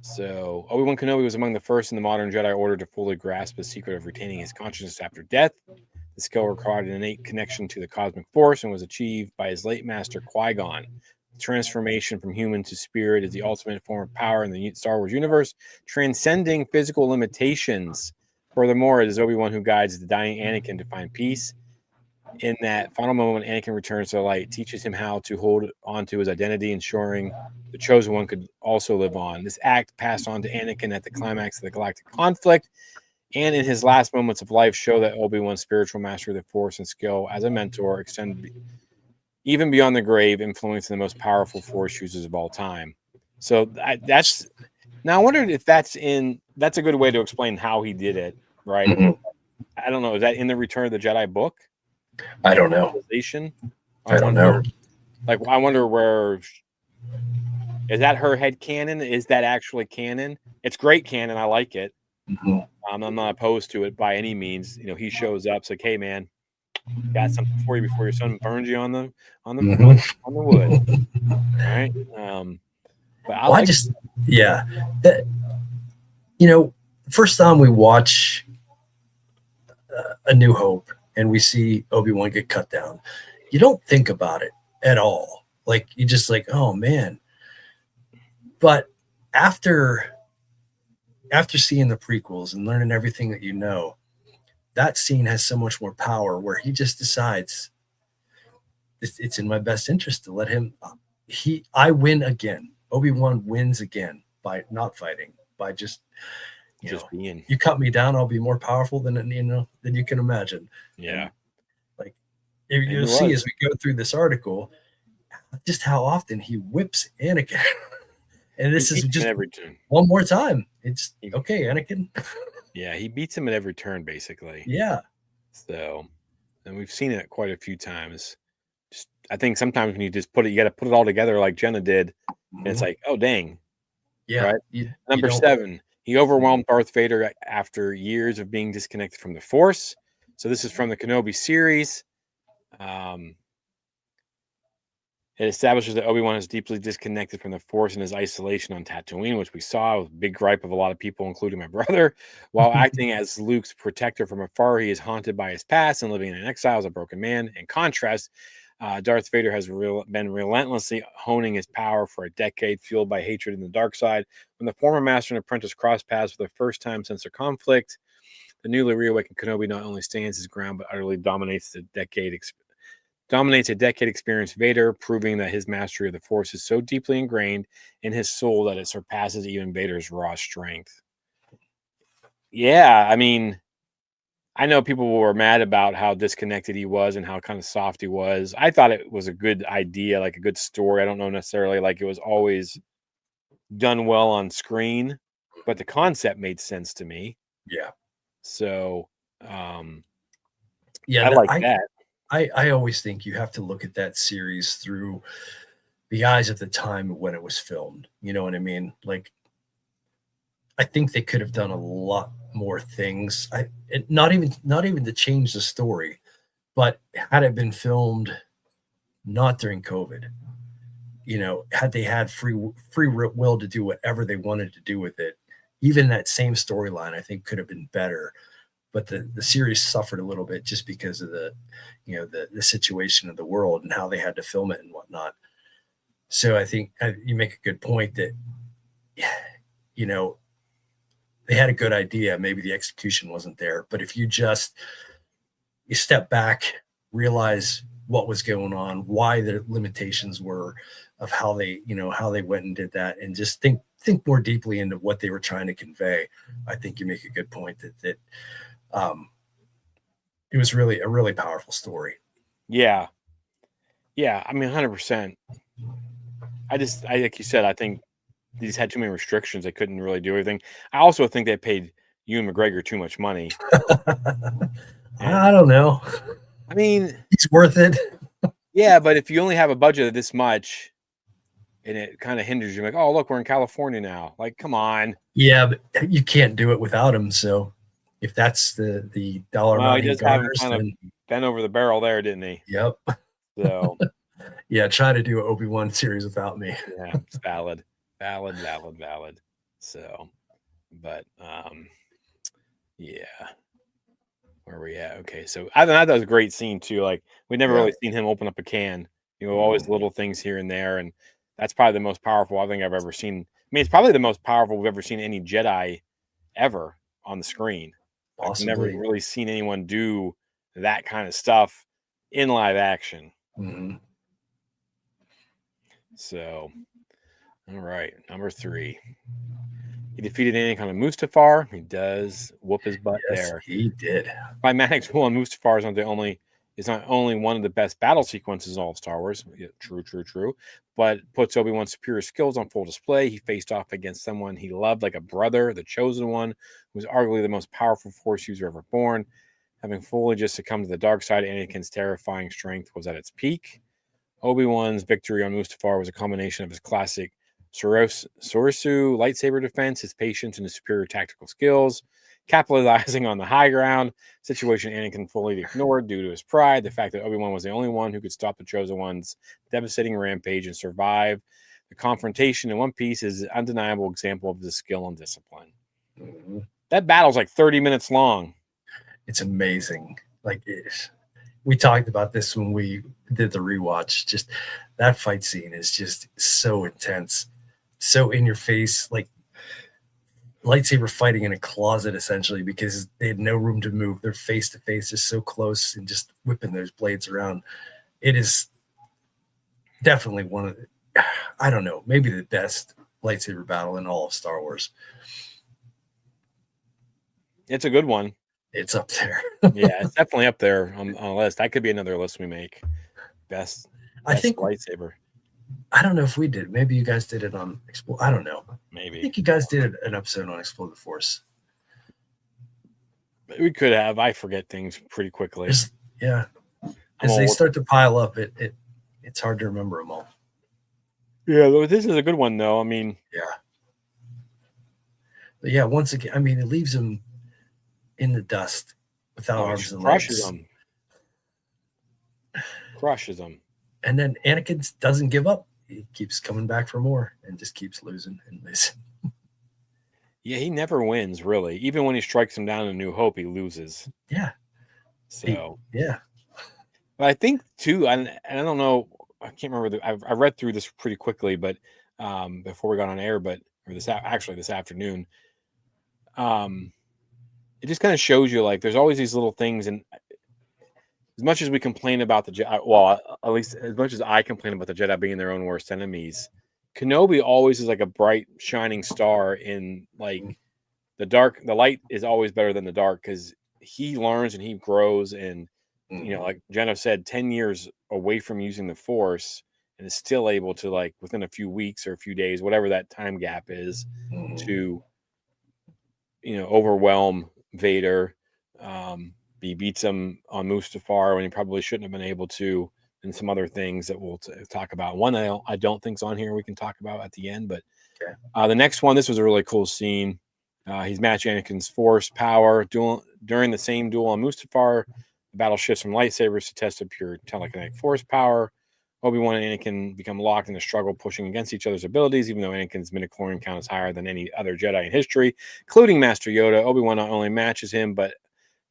Speaker 2: So Obi-Wan Kenobi was among the first in the modern Jedi Order to fully grasp the secret of retaining his consciousness after death. The skill required an innate connection to the cosmic force and was achieved by his late master Qui-Gon. The transformation from human to spirit is the ultimate form of power in the Star Wars universe, transcending physical limitations. Furthermore, it is Obi-Wan who guides the dying Anakin to find peace. In that final moment, Anakin returns to the light, teaches him how to hold on to his identity, ensuring the chosen one could also live on. This act passed on to Anakin at the climax of the galactic conflict, and in his last moments of life, show that Obi-Wan's spiritual mastery of the Force and skill as a mentor extended even beyond the grave, influencing the most powerful Force users of all time. So that's now I wondered if that's a good way to explain how he did it, right? I don't know. Is that in the Return of the Jedi book?
Speaker 1: I don't know.
Speaker 2: I don't know. Like, I wonder where is that her head canon? Is that actually canon? It's great canon. I like it. I'm not opposed to it by any means. You know, he shows up. It's like, hey, man, got something for you before your son burns you on the wood. All right. But
Speaker 1: that, first time we watch A New Hope and we see Obi-Wan get cut down, you don't think about it at all. Like, you just like, oh man. But after seeing the prequels and learning everything that you know, that scene has so much more power where he just decides it's in my best interest to let him. I win again. Obi-Wan wins again by not fighting, by just being. You cut me down, I'll be more powerful than you can imagine.
Speaker 2: Yeah.
Speaker 1: And, like, you'll see as we go through this article, just how often he whips Anakin. And this is just every turn. One more time. It's okay, Anakin.
Speaker 2: Yeah, he beats him at every turn, basically.
Speaker 1: Yeah.
Speaker 2: So, and we've seen it quite a few times. Just, I think sometimes when you just you got to put it all together like Jenna did, and it's like, oh dang.
Speaker 1: Yeah.
Speaker 2: Right. Number 7. He overwhelmed Darth Vader after years of being disconnected from the Force. So this is from the Kenobi series. It establishes that Obi-Wan is deeply disconnected from the Force in his isolation on Tatooine, which we saw with a big gripe of a lot of people, including my brother. While acting as Luke's protector from afar, he is haunted by his past and living in exile as a broken man. In contrast, Darth Vader has been relentlessly honing his power for a decade, fueled by hatred in the dark side. When the former master and apprentice cross paths for the first time since their conflict, the newly reawakened Kenobi not only stands his ground, but utterly dominates a decade-experienced Vader, proving that his mastery of the Force is so deeply ingrained in his soul that it surpasses even Vader's raw strength. Yeah, I mean, I know people were mad about how disconnected he was and how kind of soft he was. I thought it was a good idea, like a good story. I don't know necessarily like it was always done well on screen, but the concept made sense to me.
Speaker 1: Yeah.
Speaker 2: So,
Speaker 1: I
Speaker 2: like that.
Speaker 1: I always think you have to look at that series through the eyes of the time when it was filmed. You know what I mean? Like, I think they could have done a lot more things. Not even to change the story, but had it been filmed not during COVID, had they had free will to do whatever they wanted to do with it, even that same storyline, I think could have been better. But the series suffered a little bit just because of the situation of the world and how they had to film it and whatnot. So I think you make a good point that, you know, they had a good idea. Maybe the execution wasn't there, but if you step back, realize what was going on, why the limitations were of how they, how they went and did that, and just think more deeply into what they were trying to convey. I think you make a good point that um, it was really a really powerful story.
Speaker 2: Yeah. Yeah. I mean, 100%. I like you said, I think these had too many restrictions. They couldn't really do everything. I also think they paid Ewan McGregor too much money.
Speaker 1: I don't know.
Speaker 2: I mean,
Speaker 1: he's worth it.
Speaker 2: Yeah, but if you only have a budget of this much and it kind of hinders you, like, oh, look, we're in California now. Like, come on.
Speaker 1: Yeah, but you can't do it without him. So if that's the dollar
Speaker 2: Well, he
Speaker 1: amount he
Speaker 2: does have him
Speaker 1: garners,
Speaker 2: kind of
Speaker 1: then
Speaker 2: bent over the barrel there, didn't he?
Speaker 1: yep.
Speaker 2: So,
Speaker 1: yeah, try to do an Obi-Wan series without me.
Speaker 2: yeah, it's valid. So, but yeah. Where are we at? Okay, so I thought that was a great scene too. Like, we never really seen him open up a can. Always little things here and there, and that's probably the most powerful I think I've ever seen. I mean, it's probably the most powerful we've ever seen any Jedi ever on the screen. I've never
Speaker 1: Possibly.
Speaker 2: really seen anyone do that kind of stuff in live action.
Speaker 1: Mhm.
Speaker 2: So, all right, number 3. He defeated Anakin on Mustafar. He does whoop his butt
Speaker 1: Yes,
Speaker 2: there.
Speaker 1: he did.
Speaker 2: Climatic duel on Mustafar is not only one of the best battle sequences in all of Star Wars. Yeah, true. But puts Obi-Wan's superior skills on full display. He faced off against someone he loved like a brother, the Chosen One, who was arguably the most powerful Force user ever born. Having fully just succumbed to the dark side, Anakin's terrifying strength was at its peak. Obi-Wan's victory on Mustafar was a combination of his classic Sorosu lightsaber defense, his patience, and his superior tactical skills, capitalizing on the high ground situation Anakin fully ignored due to his pride, the fact that Obi-Wan was the only one who could stop the Chosen One's devastating rampage and survive the confrontation in one piece is an undeniable example of his skill and discipline.
Speaker 1: Mm-hmm.
Speaker 2: That battle's like 30 minutes long.
Speaker 1: It's amazing. Like, we talked about this when we did the rewatch. Just that fight scene is just so intense, so in your face, like lightsaber fighting in a closet essentially, because they had no room to move. They're face to face, just so close, and just whipping those blades around. It is definitely one of the, I don't know, maybe the best lightsaber battle in all of Star Wars.
Speaker 2: It's a good one.
Speaker 1: It's up there.
Speaker 2: Yeah, it's definitely up there on a list. That could be another list we make. Best
Speaker 1: I think
Speaker 2: lightsaber.
Speaker 1: I don't know if we did. Maybe you guys did it on Explore. I don't know.
Speaker 2: Maybe.
Speaker 1: I think you guys did an episode on Explore the Force.
Speaker 2: We could have. I forget things pretty quickly.
Speaker 1: Yeah. As they start to pile up, it's hard to remember them all.
Speaker 2: Yeah, this is a good one, though. I mean,
Speaker 1: yeah. But yeah, once again, I mean, it leaves him in the dust without arms and legs.
Speaker 2: Crushes them.
Speaker 1: And then Anakin doesn't give up. He keeps coming back for more and just keeps losing and losing.
Speaker 2: Yeah, he never wins, really. Even when he strikes him down in New Hope, he loses.
Speaker 1: Yeah.
Speaker 2: So.
Speaker 1: Yeah.
Speaker 2: But I think, too, and I don't know, I can't remember. I read through this pretty quickly, but before we got on air, this afternoon, it just kind of shows you, like, there's always these little things, and as much as we complain about the Jedi, well, at least as much as I complain about the Jedi being their own worst enemies, Kenobi always is like a bright, shining star in, like, the dark. The light is always better than the dark because he learns and he grows. And, like Jenna said, 10 years away from using the Force and is still able to, like, within a few weeks or a few days, whatever that time gap is, to, overwhelm Vader. He beats him on Mustafar when he probably shouldn't have been able to, and some other things that we'll talk about. One I don't think's on here we can talk about at the end, but the next one, this was a really cool scene. He's matching Anakin's Force power during the same duel on Mustafar. The battle shifts from lightsabers to test of pure telekinetic Force power. Obi-Wan and Anakin become locked in a struggle, pushing against each other's abilities, even though Anakin's midichlorian count is higher than any other Jedi in history, including Master Yoda. Obi-Wan not only matches him, but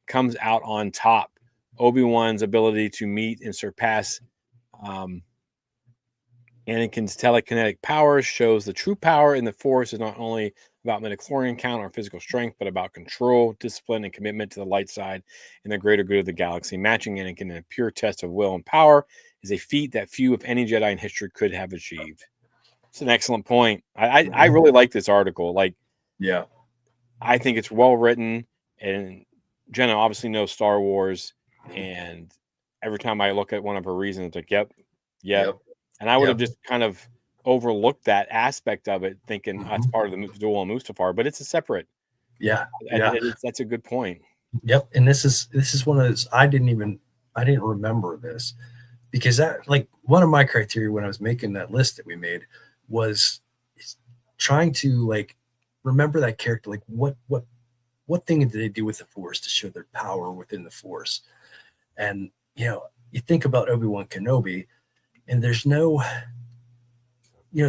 Speaker 2: comes out on top. Obi-Wan's ability to meet and surpass Anakin's telekinetic powers shows the true power in the Force is not only about midichlorian count or physical strength, but about control, discipline, and commitment to the light side and the greater good of the galaxy. Matching Anakin in a pure test of will and power is a feat that few, if any, Jedi in history could have achieved. It's an excellent point. I really like this article. Like,
Speaker 1: yeah,
Speaker 2: I think it's well written, and Jenna obviously knows Star Wars, and every time I look at one of her reasons, like, yep. And I would have just kind of overlooked that aspect of it, thinking that's part of the Duel on Mustafar, but it's a separate. That's a good point.
Speaker 1: Yep. And this is one of those, I didn't remember this, because that, like, one of my criteria when I was making that list that we made was trying to, like, remember that character, like what thing did they do with the Force to show their power within the Force? And you think about Obi-Wan Kenobi, and there's no,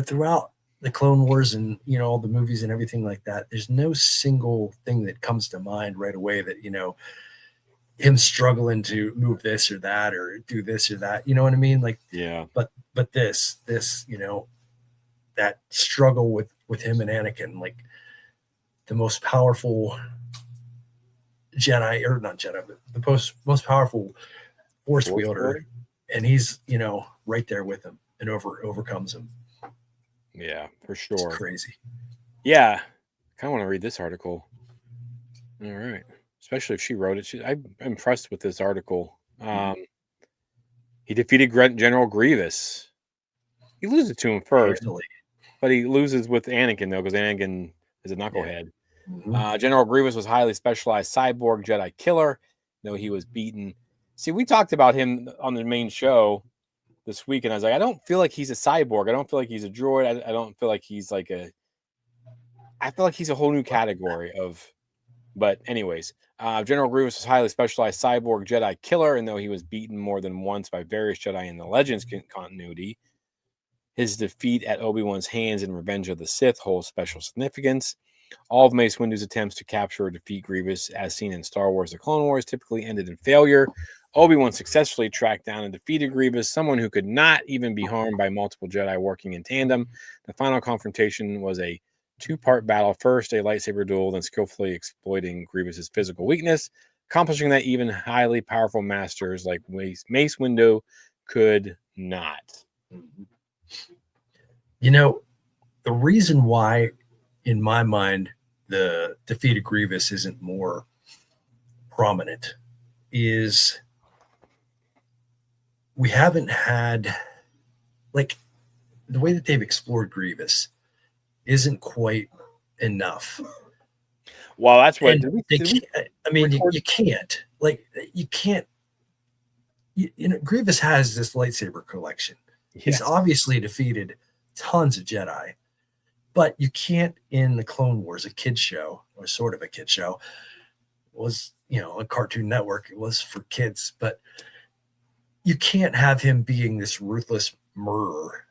Speaker 1: throughout the Clone Wars and all the movies and everything like that, there's no single thing that comes to mind right away that him struggling to move this or that or do this or that, you know what I mean? Like, but this that struggle with him and Anakin, like the most powerful Jedi, or not Jedi, but the most powerful Force wielder, and he's right there with him and overcomes him.
Speaker 2: Yeah, for sure.
Speaker 1: It's crazy.
Speaker 2: Yeah, I kind of want to read this article. All right, especially if she wrote it. I'm impressed with this article. He defeated General Grievous. He loses to him first, but he loses with Anakin though, because Anakin is a knucklehead. General Grievous was a highly specialized cyborg Jedi killer, though he was beaten. See, we talked about him on the main show this week, and I was like, I don't feel like he's a cyborg. I don't feel like he's a droid. I don't feel like he's like I feel like he's a whole new category of. But anyways, General Grievous was a highly specialized cyborg Jedi killer, and though he was beaten more than once by various Jedi in the Legends continuity, his defeat at Obi-Wan's hands in Revenge of the Sith holds special significance. All of Mace Windu's attempts to capture or defeat Grievous, as seen in Star Wars The Clone Wars, typically ended in failure. Obi-Wan successfully tracked down and defeated Grievous, someone who could not even be harmed by multiple Jedi working in tandem. The final confrontation was a two-part battle. First, a lightsaber duel, then skillfully exploiting Grievous's physical weakness, accomplishing that even highly powerful masters like Mace Windu could not.
Speaker 1: The reason why, in my mind, the defeat of Grievous isn't more prominent is we haven't had, like, the way that they've explored Grievous isn't quite enough.
Speaker 2: Well, that's what
Speaker 1: you can't, Grievous has this lightsaber collection. Yes. He's obviously defeated tons of Jedi, but you can't, in the Clone Wars, a kid show, or sort of a kid show, was, on Cartoon Network, it was for kids, but you can't have him being this ruthless murderer,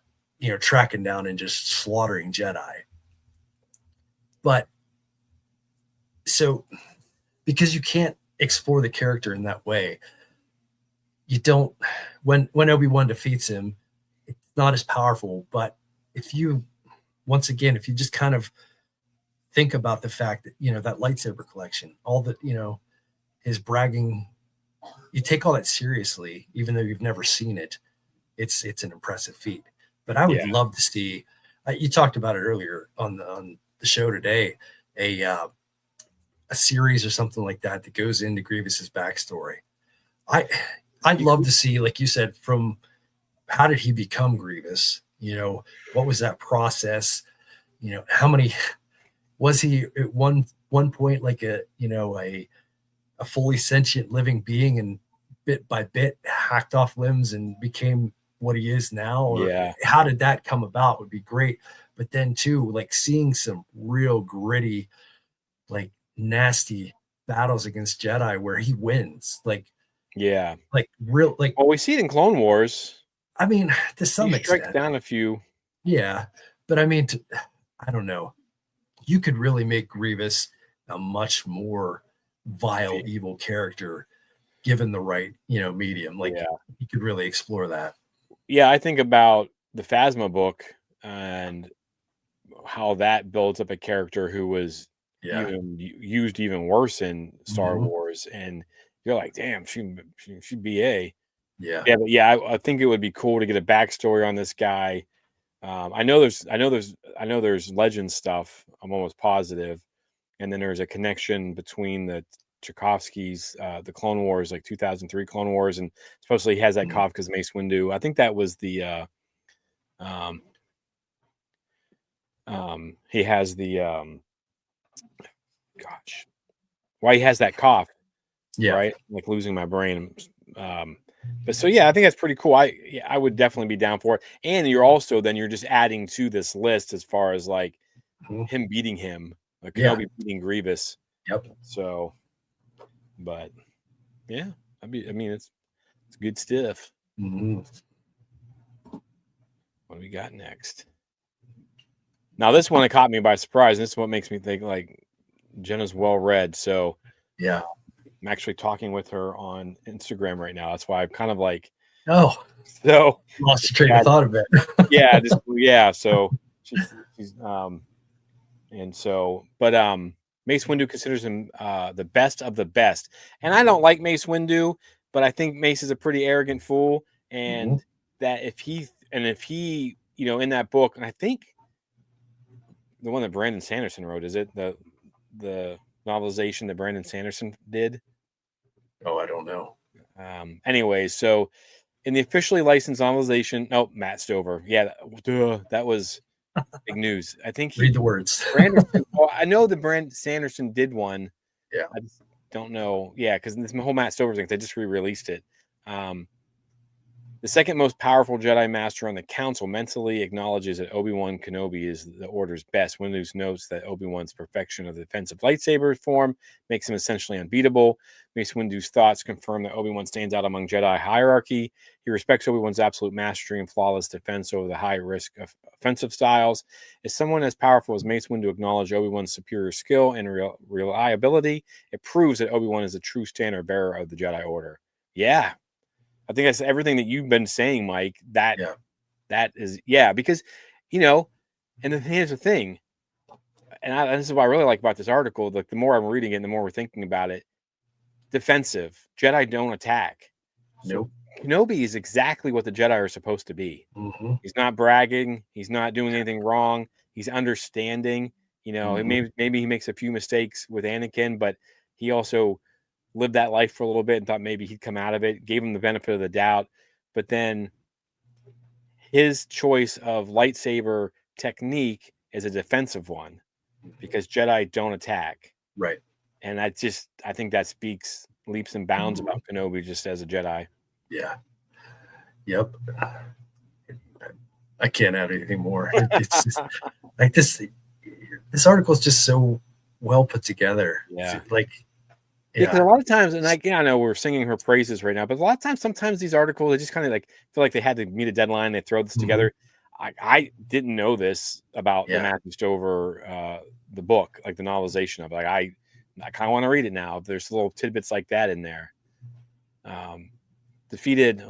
Speaker 1: tracking down and just slaughtering Jedi. But so, because you can't explore the character in that way, you don't, when Obi-Wan defeats him, it's not as powerful. But if you just kind of think about the fact that, that lightsaber collection, all that, his bragging, you take all that seriously, even though you've never seen it, it's an impressive feat. But I would love to see, you talked about it earlier on the show today, a series or something like that goes into Grievous's backstory. I'd love to see, like you said, from how did he become Grievous? What was that process? How many was he at one point, like a fully sentient living being, and bit by bit hacked off limbs and became what he is now? Or how did that come about would be great. But then too, like seeing some real gritty, like nasty battles against Jedi where he wins, well,
Speaker 2: we see it in Clone Wars.
Speaker 1: I mean, to some extent,
Speaker 2: strikes down a few.
Speaker 1: Yeah, but I mean, I don't know. You could really make Grievous a much more vile, evil character given the right, medium. You could really explore that.
Speaker 2: Yeah, I think about the Phasma book and how that builds up a character who was even used even worse in Star Wars, and you're like, damn, she BA.
Speaker 1: Yeah.
Speaker 2: But yeah, I think it would be cool to get a backstory on this guy. I know there's legend stuff. I'm almost positive, and then there's a connection between the Tchaikovsky's, the Clone Wars, like 2003 Clone Wars, and supposedly he has that cough because Mace Windu. I think that was the he has the gosh, why he has that cough, right? Like losing my brain. But so yeah, I think that's pretty cool. I would definitely be down for it. And you're just adding to this list as far as like him beating him, like Kenobi beating Grievous.
Speaker 1: Yep.
Speaker 2: So, but yeah, I mean it's good stuff. What do we got next? Now this one caught me by surprise. And this is what makes me think like Jenna's well read. So
Speaker 1: yeah,
Speaker 2: I'm actually talking with her on Instagram right now. That's why I'm kind of like,
Speaker 1: so lost your train of thought a bit.
Speaker 2: So she's and so, but Mace Windu considers him the best of the best, and I don't like Mace Windu, but I think Mace is a pretty arrogant fool, and that if he in that book, and I think the one that Brandon Sanderson wrote, is it the novelization that Brandon Sanderson did?
Speaker 1: Oh, I don't know.
Speaker 2: Anyway, so in the officially licensed novelization, Matt Stover. Yeah, that was big news. I think
Speaker 1: read the words.
Speaker 2: Well, I know that Brandon Sanderson did one.
Speaker 1: Yeah.
Speaker 2: I just don't know. Yeah, because this whole Matt Stover thing, they just re-released it. The second most powerful Jedi Master on the Council mentally acknowledges that Obi-Wan Kenobi is the Order's best. Windu notes that Obi-Wan's perfection of the defensive lightsaber form makes him essentially unbeatable. Mace Windu's thoughts confirm that Obi-Wan stands out among Jedi hierarchy. He respects Obi-Wan's absolute mastery and flawless defense over the high risk of offensive styles. As someone as powerful as Mace Windu acknowledged Obi-Wan's superior skill and reliability, it proves that Obi-Wan is a true standard bearer of the Jedi Order. Yeah. I think that's everything that you've been saying, Mike. That is, because, and here's the thing, and this is what I really like about this article. Like the more I'm reading it, the more we're thinking about it. Defensive Jedi don't attack.
Speaker 1: Nope.
Speaker 2: So Kenobi is exactly what the Jedi are supposed to be. He's not bragging. He's not doing anything wrong. He's understanding. Maybe he makes a few mistakes with Anakin, but he also lived that life for a little bit and thought maybe he'd come out of it, gave him the benefit of the doubt. But then his choice of lightsaber technique is a defensive one because Jedi don't attack.
Speaker 1: Right.
Speaker 2: And I think that speaks leaps and bounds about Kenobi just as a Jedi.
Speaker 1: Yeah. Yep. I can't add anything more. It's just like this article is just so well put together.
Speaker 2: Yeah.
Speaker 1: Because
Speaker 2: a lot of times, and I know we're singing her praises right now, but a lot of times, sometimes these articles, they just kind of like feel like they had to meet a deadline. They throw this together. I didn't know this about the Matthew Stover, the book, like the novelization of it. Like I kind of want to read it now. There's little tidbits like that in there. Defeated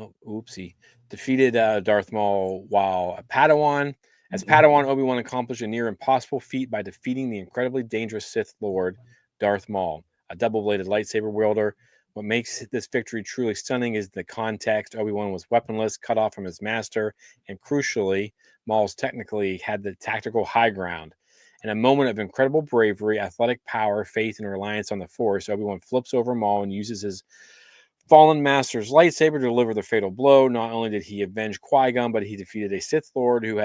Speaker 2: Darth Maul while a Padawan. As Padawan, Obi-Wan accomplished a near impossible feat by defeating the incredibly dangerous Sith Lord Darth Maul, a double-bladed lightsaber wielder. What makes this victory truly stunning is the context. Obi-Wan was weaponless, cut off from his master, and crucially, Maul's technically had the tactical high ground. In a moment of incredible bravery, athletic power, faith, and reliance on the Force, Obi-Wan flips over Maul and uses his fallen master's lightsaber to deliver the fatal blow. Not only did he avenge Qui-Gon, but he defeated a Sith Lord who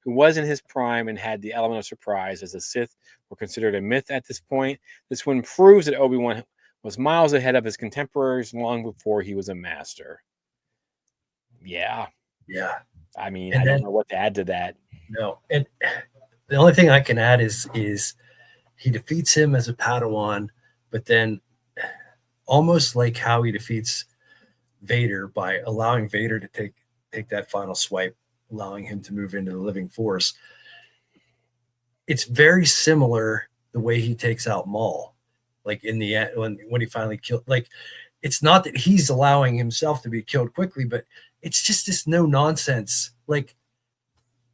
Speaker 2: was in his prime and had the element of surprise, as the Sith were considered a myth at this point. This one proves that Obi-Wan was miles ahead of his contemporaries long before he was a master. Yeah.
Speaker 1: Yeah.
Speaker 2: I mean, I don't know what to add to that.
Speaker 1: No. And the only thing I can add is he defeats him as a Padawan, but then almost like how he defeats Vader by allowing Vader to take that final swipe, allowing him to move into the living Force. It's very similar the way he takes out Maul. Like in the end, when he finally killed, like it's not that he's allowing himself to be killed quickly, but it's just this no nonsense. Like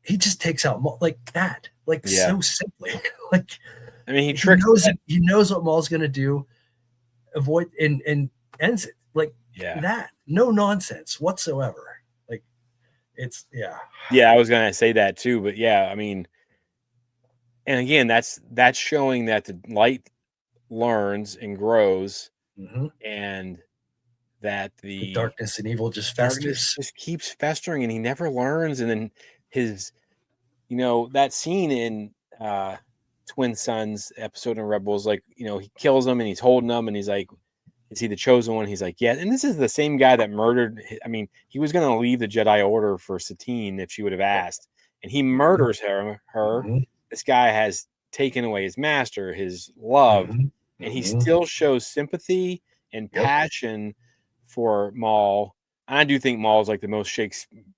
Speaker 2: he
Speaker 1: just takes out Maul like that, like so simply. Like,
Speaker 2: I mean,
Speaker 1: he knows what Maul's gonna do, avoid and ends it like that. No nonsense whatsoever. Like, it's
Speaker 2: I was gonna say that too, but I mean, and again, that's showing that the light learns and grows, and that the
Speaker 1: darkness and evil just festers.
Speaker 2: Just keeps festering, and he never learns. And then his, that scene in Twin Sons episode in Rebels, like, he kills him and he's holding them, and he's like, is he the chosen one? He's like, yeah. And this is the same guy that murdered. I mean, he was going to leave the Jedi Order for Satine if she would have asked, and he murders her. This guy has taken away his master, his love, and he still shows sympathy and passion for Maul. And I do think Maul is like the most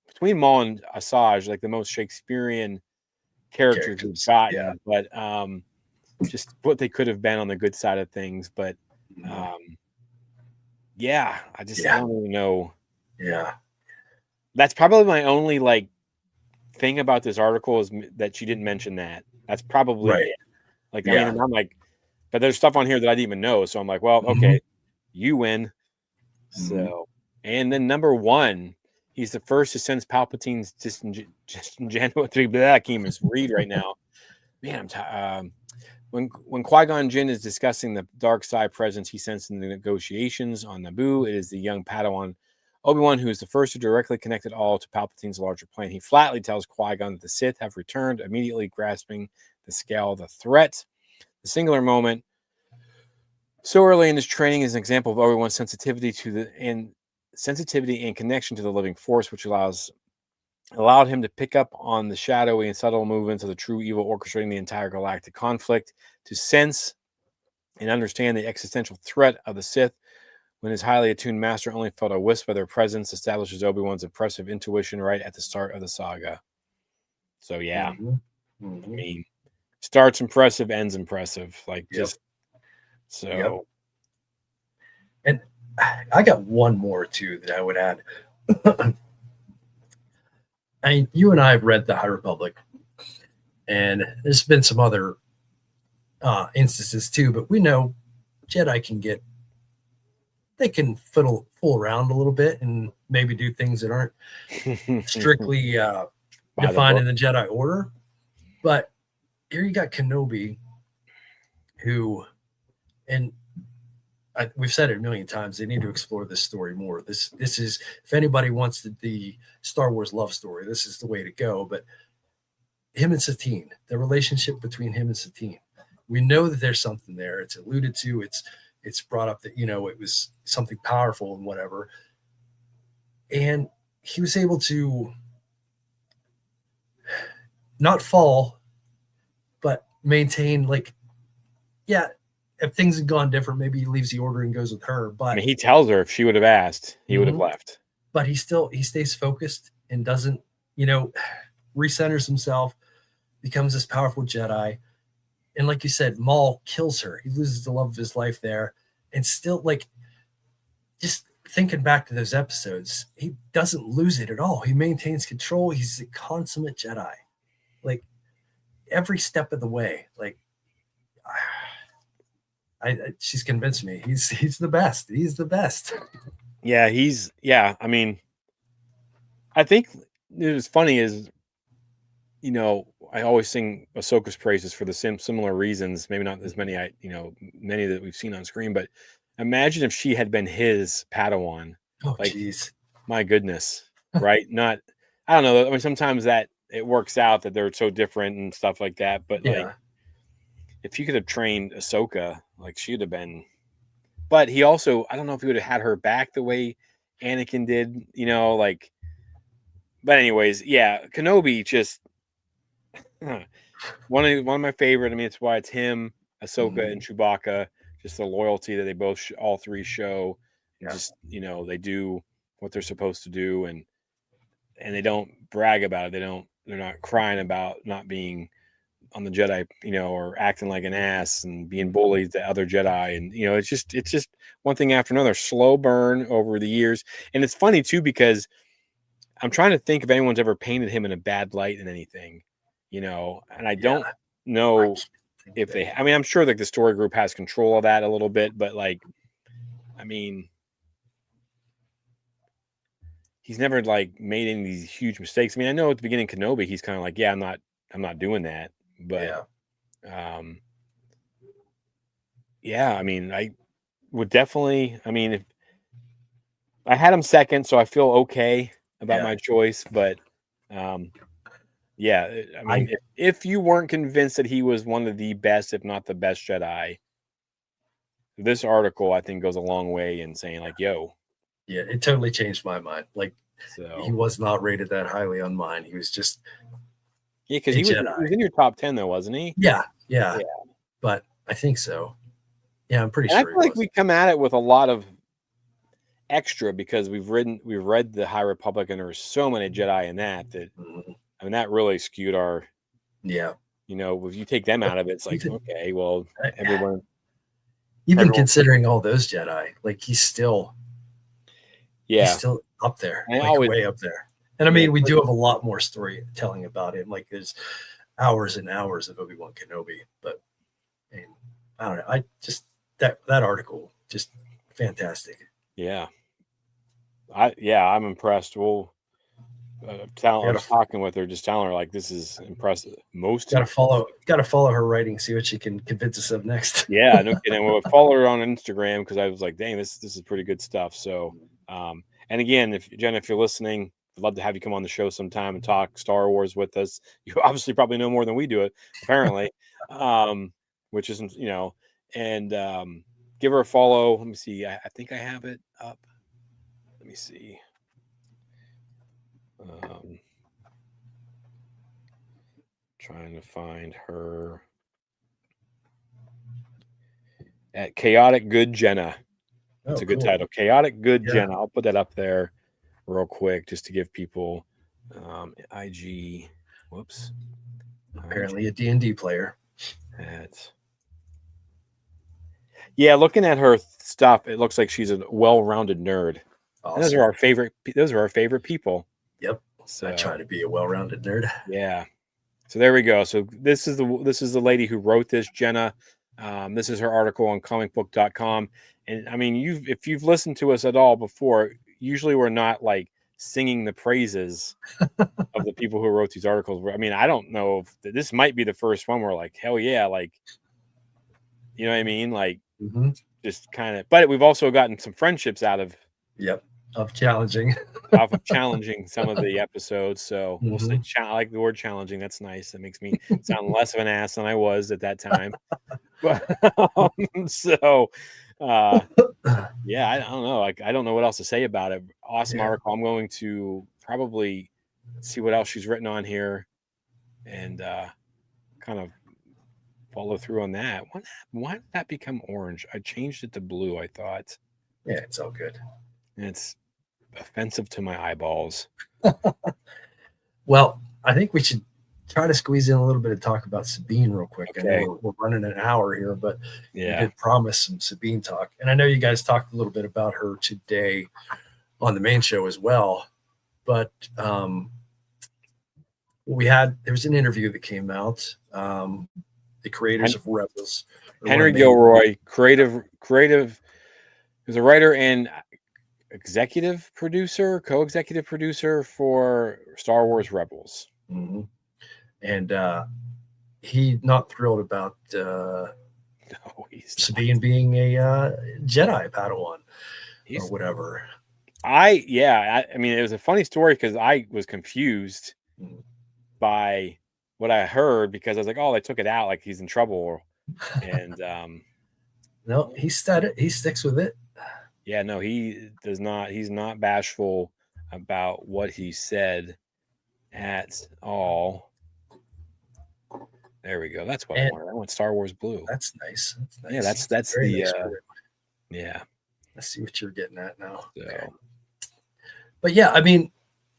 Speaker 2: between Maul and Asajj, like the most Shakespearean characters we've gotten. But just what they could have been on the good side of things. But I don't really know. That's probably my only like thing about this article is that she didn't mention that. That's probably it. Like, I mean, and I'm like, but there's stuff on here that I didn't even know. So I'm like, well, okay, you win. So, and then number 1, he's the first to sense Palpatine's disingenuity. I can't even read right now. Man, I'm when Qui-Gon Jinn is discussing the dark side presence he sensed in the negotiations on Naboo, it is the young Padawan Obi-Wan who is the first to directly connect it all to Palpatine's larger plan. He flatly tells Qui-Gon that the Sith have returned, immediately grasping the scale of the threat. The singular moment so early in his training is an example of Obi-Wan's sensitivity and connection to the living force, which allowed him to pick up on the shadowy and subtle movements of the true evil orchestrating the entire galactic conflict, to sense and understand the existential threat of the Sith. When his highly attuned master only felt a wisp of their presence, establishes Obi-Wan's impressive intuition right at the start of the saga. So I mean, starts impressive, ends impressive. Like so.
Speaker 1: And I got one more too that I would add. You and I have read the High Republic, and there's been some other instances too, but we know Jedi they can fool around a little bit and maybe do things that aren't strictly defined in the Jedi Order. But here you got Kenobi, who, and we've said it a million times, they need to explore this story more. This is, if anybody wants the Star Wars love story, this is the way to go. But him and Satine, the relationship between him and Satine, we know that there's something there. It's alluded to. It's brought up that, it was something powerful and whatever. And he was able to not fall, but maintain, like, if things had gone different, maybe he leaves the Order and goes with her. But
Speaker 2: I mean, he tells her if she would have asked, he would have left.
Speaker 1: But he stays focused and doesn't, recenters himself, becomes this powerful Jedi. And like you said, Maul kills her. He loses the love of his life there. And still, like, just thinking back to those episodes, he doesn't lose it at all. He maintains control. He's a consummate Jedi. Like, every step of the way. Like, she's convinced me. He's the best. He's the best.
Speaker 2: Yeah, I mean, I think it was funny is, I always sing Ahsoka's praises for the similar reasons. Maybe not as many, many that we've seen on screen, but imagine if she had been his Padawan.
Speaker 1: Oh, jeez.
Speaker 2: My goodness. Right. I don't know. I mean, sometimes that it works out that they're so different and stuff like that. But like, if you could have trained Ahsoka, like, she'd have been, but he also, I don't know if he would have had her back the way Anakin did, like, but anyways, Kenobi just one of my favorite. I mean, it's why it's him, Ahsoka, and Chewbacca. Just the loyalty that they both, all three show. Just they do what they're supposed to do, and they don't brag about it. They're not crying about not being on the Jedi, or acting like an ass and being bullied to other Jedi. And, it's just one thing after another, slow burn over the years. And it's funny too, because I'm trying to think if anyone's ever painted him in a bad light in anything, and I don't know if they. I mean, I'm sure like the story group has control of that a little bit, but like, I mean, he's never like made any of these huge mistakes. I mean, I know at the beginning Kenobi, he's kind of like, yeah, I'm not doing that, but yeah, I mean, I would definitely. I mean, if I had him second, so I feel okay about my choice, but yeah, I mean, if you weren't convinced that he was one of the best, if not the best Jedi, this article I think goes a long way in saying like, yo.
Speaker 1: Yeah, it totally changed my mind. Like, he was not rated that highly on mine. He was just
Speaker 2: because he was in your top 10 though, wasn't he?
Speaker 1: Yeah. But I think so. Yeah, I'm pretty
Speaker 2: sure.
Speaker 1: I
Speaker 2: feel like we come at it with a lot of extra because we've read the High Republic, and there were so many Jedi in that I mean that really skewed our.
Speaker 1: Yeah.
Speaker 2: If you take them out of it, it's like okay, well, everyone.
Speaker 1: Considering all those Jedi, like he's still up there, way up there. And I mean, we do have a lot more storytelling about him. Like there's hours and hours of Obi-Wan Kenobi, but I don't know. I just that article just fantastic.
Speaker 2: Yeah. I'm impressed. We'll I was talking with her, just telling her like this is impressive.
Speaker 1: Gotta follow her writing, see what she can convince us of next.
Speaker 2: Yeah, no kidding. We'll follow her on Instagram because I was like, dang, this is pretty good stuff. So and again, Jenna, if you're listening, I'd love to have you come on the show sometime and talk Star Wars with us. You obviously probably know more than we do it, apparently. Which isn't, and give her a follow. Let me see. I think I have it up. Let me see. Trying to find her at Chaotic Good Jenna. That's a good title. Chaotic Good Jenna. I'll put that up there real quick just to give people IG. Whoops.
Speaker 1: Apparently a D&D player.
Speaker 2: Yeah, looking at her stuff, it looks like she's a well-rounded nerd. Awesome. Those are our favorite people.
Speaker 1: Yep. So I try to be a well-rounded nerd.
Speaker 2: Yeah. So there we go. So this is the lady who wrote this, Jenna. This is her article on comicbook.com. And I mean, if you've listened to us at all before, usually we're not like singing the praises of the people who wrote these articles. I mean, I don't know if this might be the first one where like, hell yeah, like, you know what I mean? Like just kind of, but we've also gotten some friendships out of
Speaker 1: challenging
Speaker 2: some of the episodes. So we'll say, I like the word challenging. That's nice. That makes me sound less of an ass than I was at that time. But so yeah, I don't know. Like, I don't know what else to say about it. Awesome article. I'm going to probably see what else she's written on here and kind of follow through on that. Why did that become orange? I changed it to blue, I thought.
Speaker 1: Yeah, it's all good.
Speaker 2: And it's offensive to my eyeballs.
Speaker 1: Well, I think we should try to squeeze in a little bit of talk about Sabine real quick. Okay. I know we're running an hour here, but we did promise some Sabine talk. And I know you guys talked a little bit about her today on the main show as well. But there was an interview that came out. The creators of Rebels.
Speaker 2: Henry Gilroy, creative, who's a writer and co-executive producer for Star Wars Rebels.
Speaker 1: Mm-hmm. And he's not thrilled about Sabine being a Jedi Padawan or whatever.
Speaker 2: I mean, it was a funny story because I was confused by what I heard because I was like, oh, they took it out, like he's in trouble. And
Speaker 1: no, he sticks with it.
Speaker 2: Yeah, no, he does not. He's not bashful about what he said at all. There we go. That's what I wanted. I want Star Wars blue.
Speaker 1: That's nice.
Speaker 2: Yeah, that's the nice yeah.
Speaker 1: Let's see what you're getting at now.
Speaker 2: So.
Speaker 1: Okay. But yeah, I mean,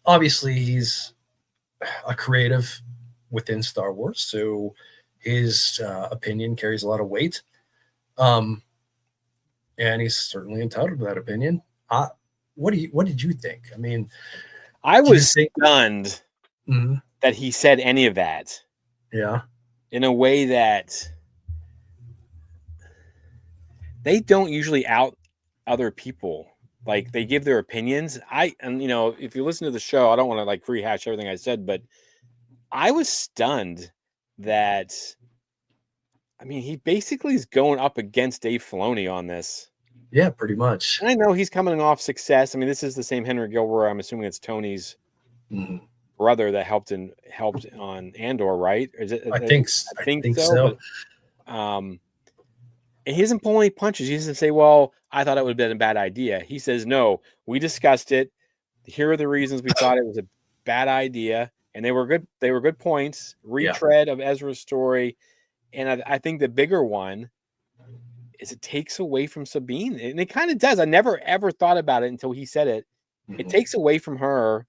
Speaker 1: obviously he's a creative within Star Wars, so his opinion carries a lot of weight. And he's certainly entitled to that opinion. What did you think? I mean,
Speaker 2: I was stunned that he said any of that.
Speaker 1: Yeah.
Speaker 2: In a way that they don't usually out other people. Like, they give their opinions. And you know, if you listen to the show, I don't want to like rehash everything I said, but I was stunned that, I mean, he basically is going up against Dave Filoni on this.
Speaker 1: Yeah, pretty much.
Speaker 2: And I know he's coming off success. I mean, this is the same Henry Gilroy. I'm assuming it's Tony's brother that helped on Andor, right? Is it?
Speaker 1: I think so.
Speaker 2: But, and he doesn't pull any punches. He doesn't say, "Well, I thought it would have been a bad idea." He says, "No, we discussed it. Here are the reasons we thought it was a bad idea, and they were good. They were good points. Retread of Ezra's story, and I think the bigger one is it takes away from Sabine, and it kind of does. I never ever thought about it until he said it. It takes away from her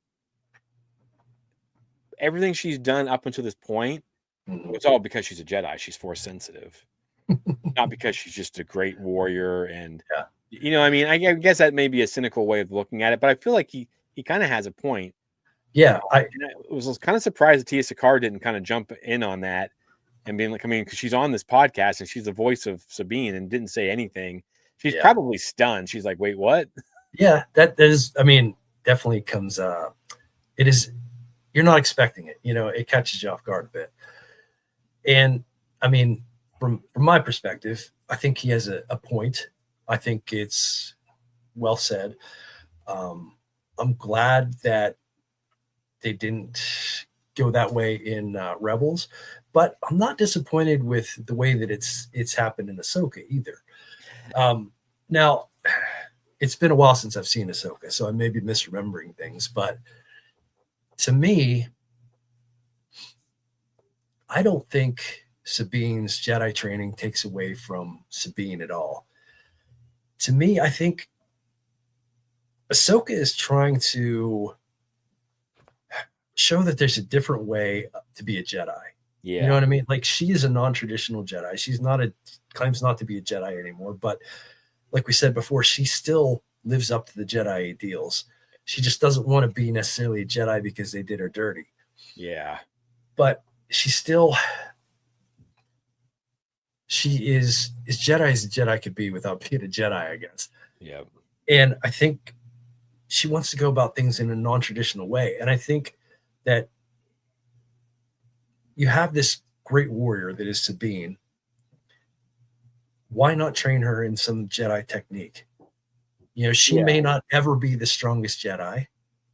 Speaker 2: everything she's done up until this point. It's all because she's a Jedi. She's Force sensitive." Not because she's just a great warrior. And, you know, I mean, I guess that may be a cynical way of looking at it, but I feel like he kind of has a point.
Speaker 1: Yeah.
Speaker 2: I was kind of surprised that Tia Sakar didn't kind of jump in on that and being like, I mean, because she's on this podcast and she's the voice of Sabine and didn't say anything. She's probably stunned. She's like, wait, what?
Speaker 1: Yeah, that is, I mean, definitely comes, it is, you're not expecting it, you know, it catches you off guard a bit. And I mean, from my perspective, I think he has a point. I think it's well said. I'm glad that they didn't go that way in Rebels, but I'm not disappointed with the way that it's happened in Ahsoka either. Now, it's been a while since I've seen Ahsoka, so I may be misremembering things, but to me, I don't think Sabine's Jedi training takes away from Sabine at all. To me, I think Ahsoka is trying to show that there's a different way to be a Jedi.
Speaker 2: Yeah.
Speaker 1: You know what I mean? Like, she is a non-traditional Jedi. She's claims not to be a Jedi anymore, but like we said before, she still lives up to the Jedi ideals. She just doesn't want to be necessarily a Jedi because they did her dirty.
Speaker 2: Yeah.
Speaker 1: But she still, she is as Jedi as a Jedi could be without being a Jedi, I guess.
Speaker 2: Yeah.
Speaker 1: And I think she wants to go about things in a non-traditional way. And I think that you have this great warrior that is Sabine. Why not train her in some Jedi technique? You know, she may not ever be the strongest Jedi,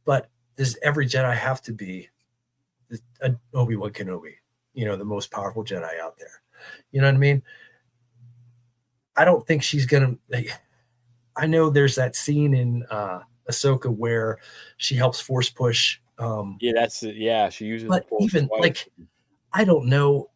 Speaker 1: but does every Jedi have to be Obi-Wan Kenobi, you know, the most powerful Jedi out there? You know what I mean? I don't think she's going to, I know there's that scene in Ahsoka where she helps force push.
Speaker 2: She uses
Speaker 1: but even twice. Like, I don't know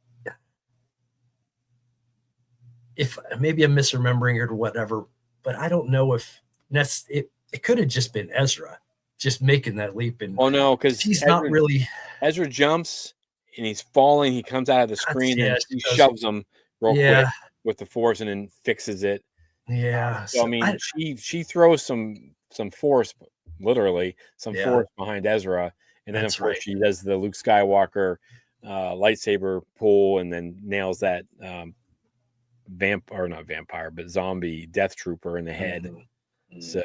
Speaker 1: if maybe I'm misremembering it or whatever, but I don't know if it could have just been Ezra just making that leap. And
Speaker 2: no, because
Speaker 1: he's not really.
Speaker 2: Ezra jumps and he's falling. He comes out of the screen and he shoves him real quick with the force and then fixes it.
Speaker 1: Yeah.
Speaker 2: So I mean, she throws some force, literally some force behind Ezra, and then of course she does the Luke Skywalker lightsaber pull and then nails that zombie death trooper in the head. So,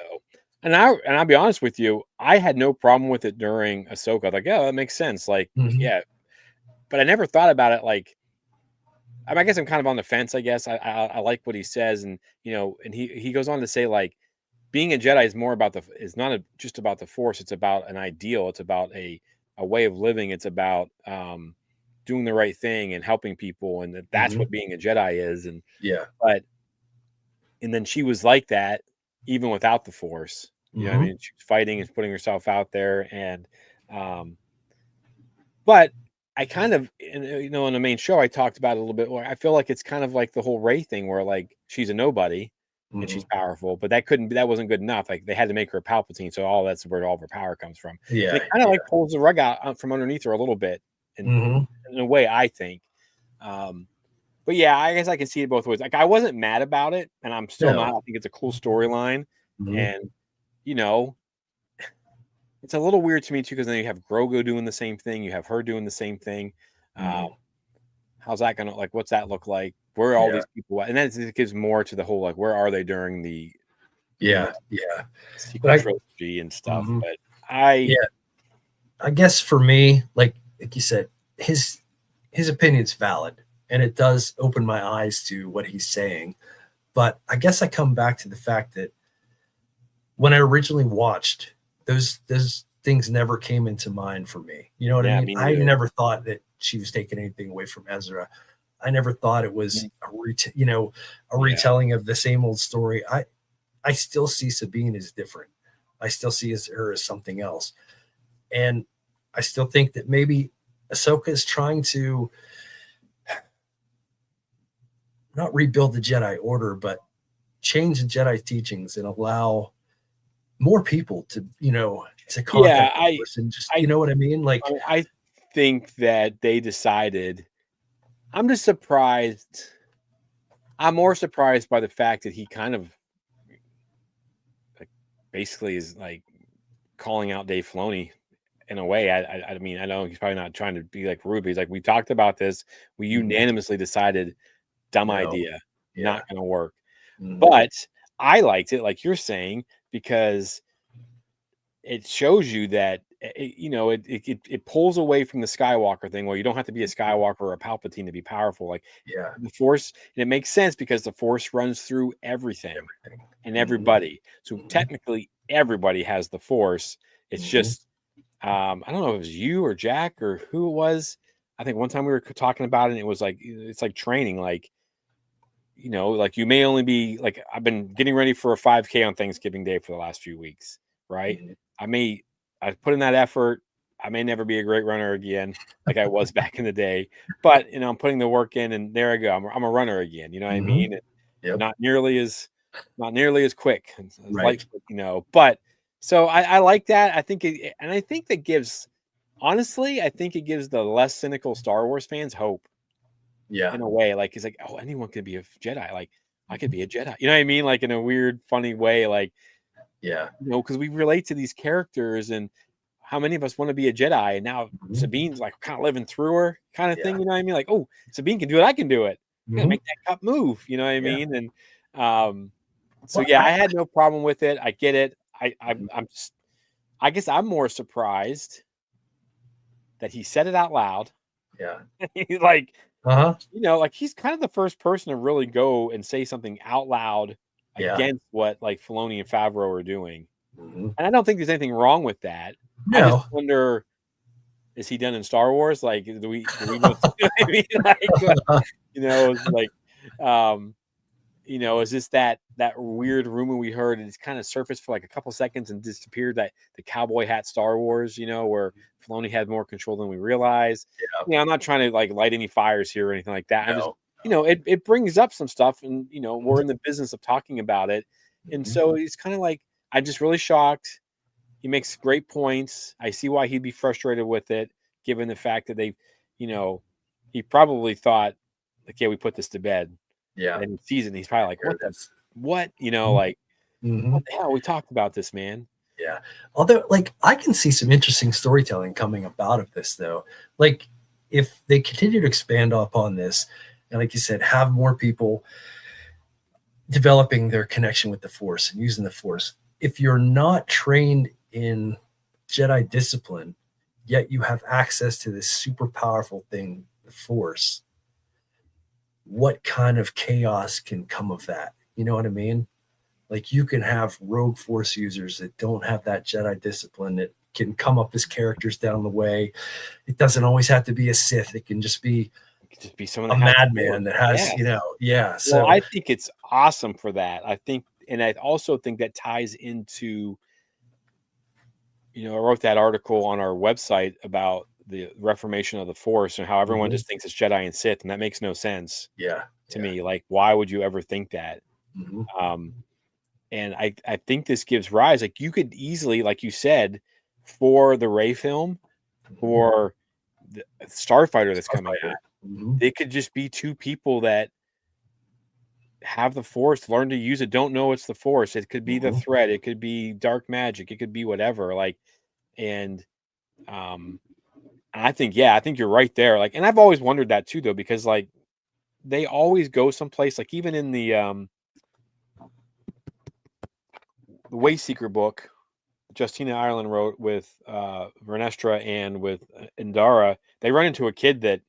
Speaker 2: and I'll be honest with you, I had no problem with it during Ahsoka. I was like, yeah, that makes sense. Like, but I never thought about it. Like, I guess I'm kind of on the fence. I guess I like what he says, and you know, and he goes on to say, like, being a Jedi is more about is not just about the Force. It's about an ideal. It's about a way of living. It's about doing the right thing and helping people, and that's what being a Jedi is. And and then she was like that even without the Force. You know what I mean? She was fighting and putting herself out there, and but I kind of, you know, in the main show I talked about it a little bit where I feel like it's kind of like the whole Rey thing where like she's a nobody and she's powerful, but that wasn't good enough. Like they had to make her a Palpatine, so that's where all of her power comes from.
Speaker 1: Yeah,
Speaker 2: and it kind of like pulls the rug out from underneath her a little bit, in a way, I think. But yeah, I guess I can see it both ways. Like I wasn't mad about it, and I'm still not. I think it's a cool storyline, and you know, it's a little weird to me too, because then you have Grogu doing the same thing, you have her doing the same thing. How's that gonna like? What's that look like? Where are all these people at? And then it gives more to the whole like, where are they during the sequel trilogy and stuff? But
Speaker 1: I guess for me, like you said, his opinion's valid, and it does open my eyes to what he's saying. But I guess I come back to the fact that when I originally watched, those things never came into mind for me. You know what I mean? I never thought that she was taking anything away from Ezra. I never thought it was a retelling of the same old story. I still see Sabine as different. I still see her as something else. And I still think that maybe Ahsoka is trying to not rebuild the Jedi Order, but change the Jedi teachings and allow more people to, to contact the Force and just, you know what I mean? Like,
Speaker 2: I think that they decided. I'm just surprised. I'm more surprised by the fact that he kind of like basically is like calling out Dave Filoni in a way. I mean, I know he's probably not trying to be like rude, but he's like, we talked about this. We unanimously decided, dumb idea, not going to work. But I liked it, like you're saying, because it shows you that it pulls away from the Skywalker thing, where you don't have to be a Skywalker or a Palpatine to be powerful. Like the Force, and it makes sense because the Force runs through everything and everybody. So technically, everybody has the Force. It's just I don't know if it was you or Jack or who it was. I think one time we were talking about it, and it was like it's like training, like. Like you may only be like, I've been getting ready for a 5K on Thanksgiving Day for the last few weeks, right? I put in that effort. I may never be a great runner again, like I was back in the day, but I'm putting the work in, and there I go. I'm a runner again. You know what I mean? Not nearly as quick, as light, But so I like that. I think and I think that gives, honestly, I think it gives the less cynical Star Wars fans hope. In a way, like he's like, oh, anyone could be a Jedi. Like I could be a Jedi. You know what I mean? Like in a weird, funny way. Like, because we relate to these characters, and how many of us want to be a Jedi? And now Sabine's like kind of living through her, kind of thing. You know what I mean? Like, oh, Sabine can do it. I can do it. I'm gonna make that cup move. You know what I mean? And so I had no problem with it. I get it. I'm just, I guess I'm more surprised that he said it out loud. He's like. Like he's kind of the first person to really go and say something out loud against what like Filoni and Favreau are doing. And I don't think there's anything wrong with that.
Speaker 1: No.
Speaker 2: I just wonder, is he done in Star Wars? Like, do we know? I mean, is this that weird rumor we heard, and it's kind of surfaced for like a couple seconds and disappeared, that the cowboy hat Star Wars, where Filoni had more control than we realized. I'm not trying to like light any fires here or anything like that. I'm just, it brings up some stuff, and we're in the business of talking about it. And so it's kind of like, I'm just really shocked. He makes great points. I see why he'd be frustrated with it, given the fact that they, he probably thought, like, we put this to bed. And he sees it, and he's probably like, what? Like, what the hell? We talked about this, man.
Speaker 1: Although, like, I can see some interesting storytelling coming about of this, though. Like, if they continue to expand upon this, and like you said, have more people developing their connection with the Force and using the Force. If you're not trained in Jedi discipline, yet you have access to this super powerful thing, the Force, what kind of chaos can come of that? You know what I mean? Like, you can have rogue Force users that don't have that Jedi discipline, that can come up as characters down the way. It doesn't always have to be a Sith. It can just be
Speaker 2: someone,
Speaker 1: a madman that has, So
Speaker 2: well, I think it's awesome for that. I think, and I also think that ties into, I wrote that article on our website about the reformation of the Force and how everyone just thinks it's Jedi and Sith, and that makes no sense. To me, like, why would you ever think that? And I think this gives rise, like, you could easily, like you said, for the Rey film, or the Starfighter that's coming out, they could just be two people that have the Force, learn to use it, don't know it's the Force. It could be the thread, it could be dark magic, it could be whatever. Like, And I think you're right there. Like, and I've always wondered that too, though, because like they always go someplace. Like even in the Wayseeker book, Justina Ireland wrote with Vernestra and with Indara, they run into a kid that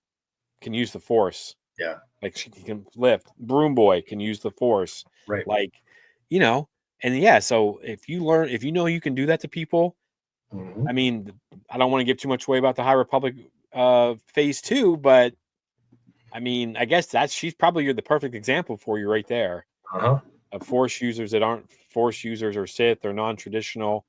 Speaker 2: can use the Force.
Speaker 1: Yeah.
Speaker 2: Like she can lift. Broom Boy can use the Force.
Speaker 1: Right.
Speaker 2: Like, you know, and yeah, so if you know you can do that to people,
Speaker 1: Mm-hmm.
Speaker 2: I mean, I don't want to give too much away about the High Republic phase 2, but I mean, I guess she's probably the perfect example for you right there.
Speaker 1: Uh-huh.
Speaker 2: Of Force users that aren't Force users or Sith or non-traditional,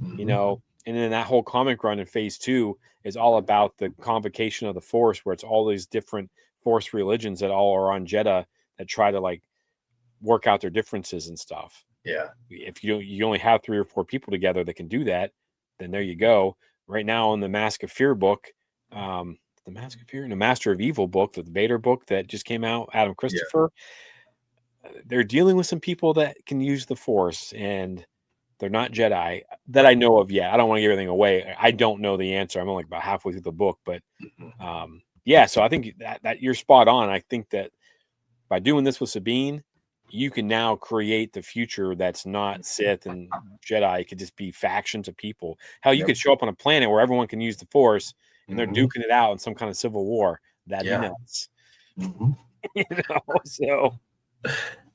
Speaker 1: Mm-hmm.
Speaker 2: you know, and then that whole comic run in phase 2 is all about the convocation of the Force, where it's all these different Force religions that all are on Jeddah that try to like work out their differences and stuff.
Speaker 1: Yeah.
Speaker 2: If you only have 3 or 4 people together that can do that, then there you go. Right now in the Mask of Fear book, the Mask of Fear and the Master of Evil book, the Vader book that just came out, Adam Christopher, they're dealing with some people that can use the Force, and they're not Jedi that I know of yet. I don't want to give everything away. I don't know the answer. I'm only about halfway through the book, but yeah. So I think that you're spot on. I think that by doing this with Sabine, you can now create the future that's not Sith and Jedi. It could just be factions of people. Hell, you could show up on a planet where everyone can use the Force, and they're duking it out in some kind of civil war. That'd be nuts.
Speaker 1: Mm-hmm.
Speaker 2: You know, so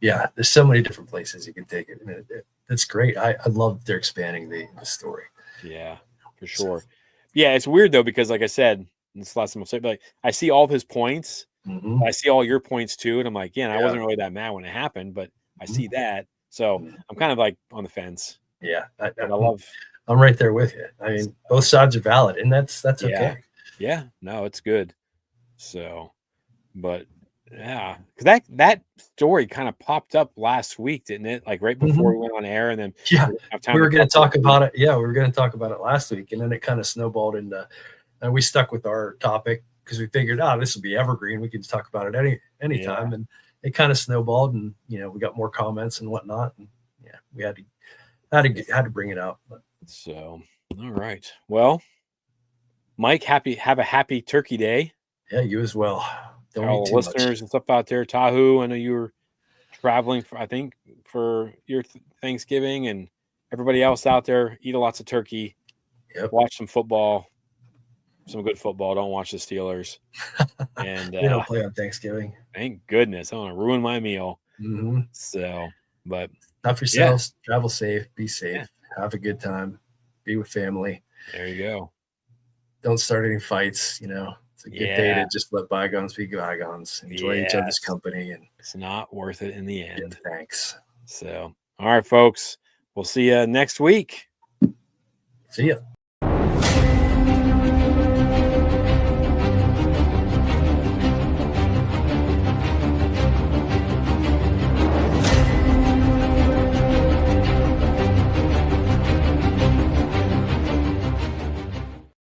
Speaker 1: yeah, there's so many different places you can take it. And it's great. I love they're expanding the story.
Speaker 2: Yeah, for sure. So, yeah, it's weird though, because like I said, this is the last time I'll say, but like I see all of his points.
Speaker 1: Mm-hmm.
Speaker 2: I see all your points too, and I'm like, I wasn't really that mad when it happened, but I see that, so I'm kind of like on the fence.
Speaker 1: Yeah,
Speaker 2: I'm
Speaker 1: right there with you. I mean, both sides are valid, and that's okay.
Speaker 2: Yeah, no, it's good. So, but yeah, because that story kind of popped up last week, didn't it? Like right before we went on air, and then
Speaker 1: we were going to talk about it. Yeah, we were going to talk about it last week, and then it kind of snowballed into, and we stuck with our topic because we figured, this will be evergreen. We can just talk about it anytime, and it kind of snowballed, and we got more comments and whatnot, and we had to bring it out. But.
Speaker 2: So, all right, well, Mike, have a happy Turkey Day.
Speaker 1: Yeah, you as well.
Speaker 2: Don't all the listeners and stuff out there. Tahoe, I know you were traveling for your Thanksgiving, and everybody else out there, eat lots of turkey.
Speaker 1: Yep.
Speaker 2: Watch some football, some good football. Don't watch the Steelers. And
Speaker 1: they don't play on Thanksgiving.
Speaker 2: Thank goodness. I don't want to ruin my meal.
Speaker 1: Mm-hmm.
Speaker 2: So, but
Speaker 1: not for yourselves. Travel safe. Be safe. Have a good time. Be with family.
Speaker 2: There you go.
Speaker 1: Don't start any fights. It's a good day to just let bygones be bygones. Enjoy each other's company, and
Speaker 2: it's not worth it in the end.
Speaker 1: Thanks.
Speaker 2: So, all right, folks. We'll see you next week.
Speaker 1: See ya.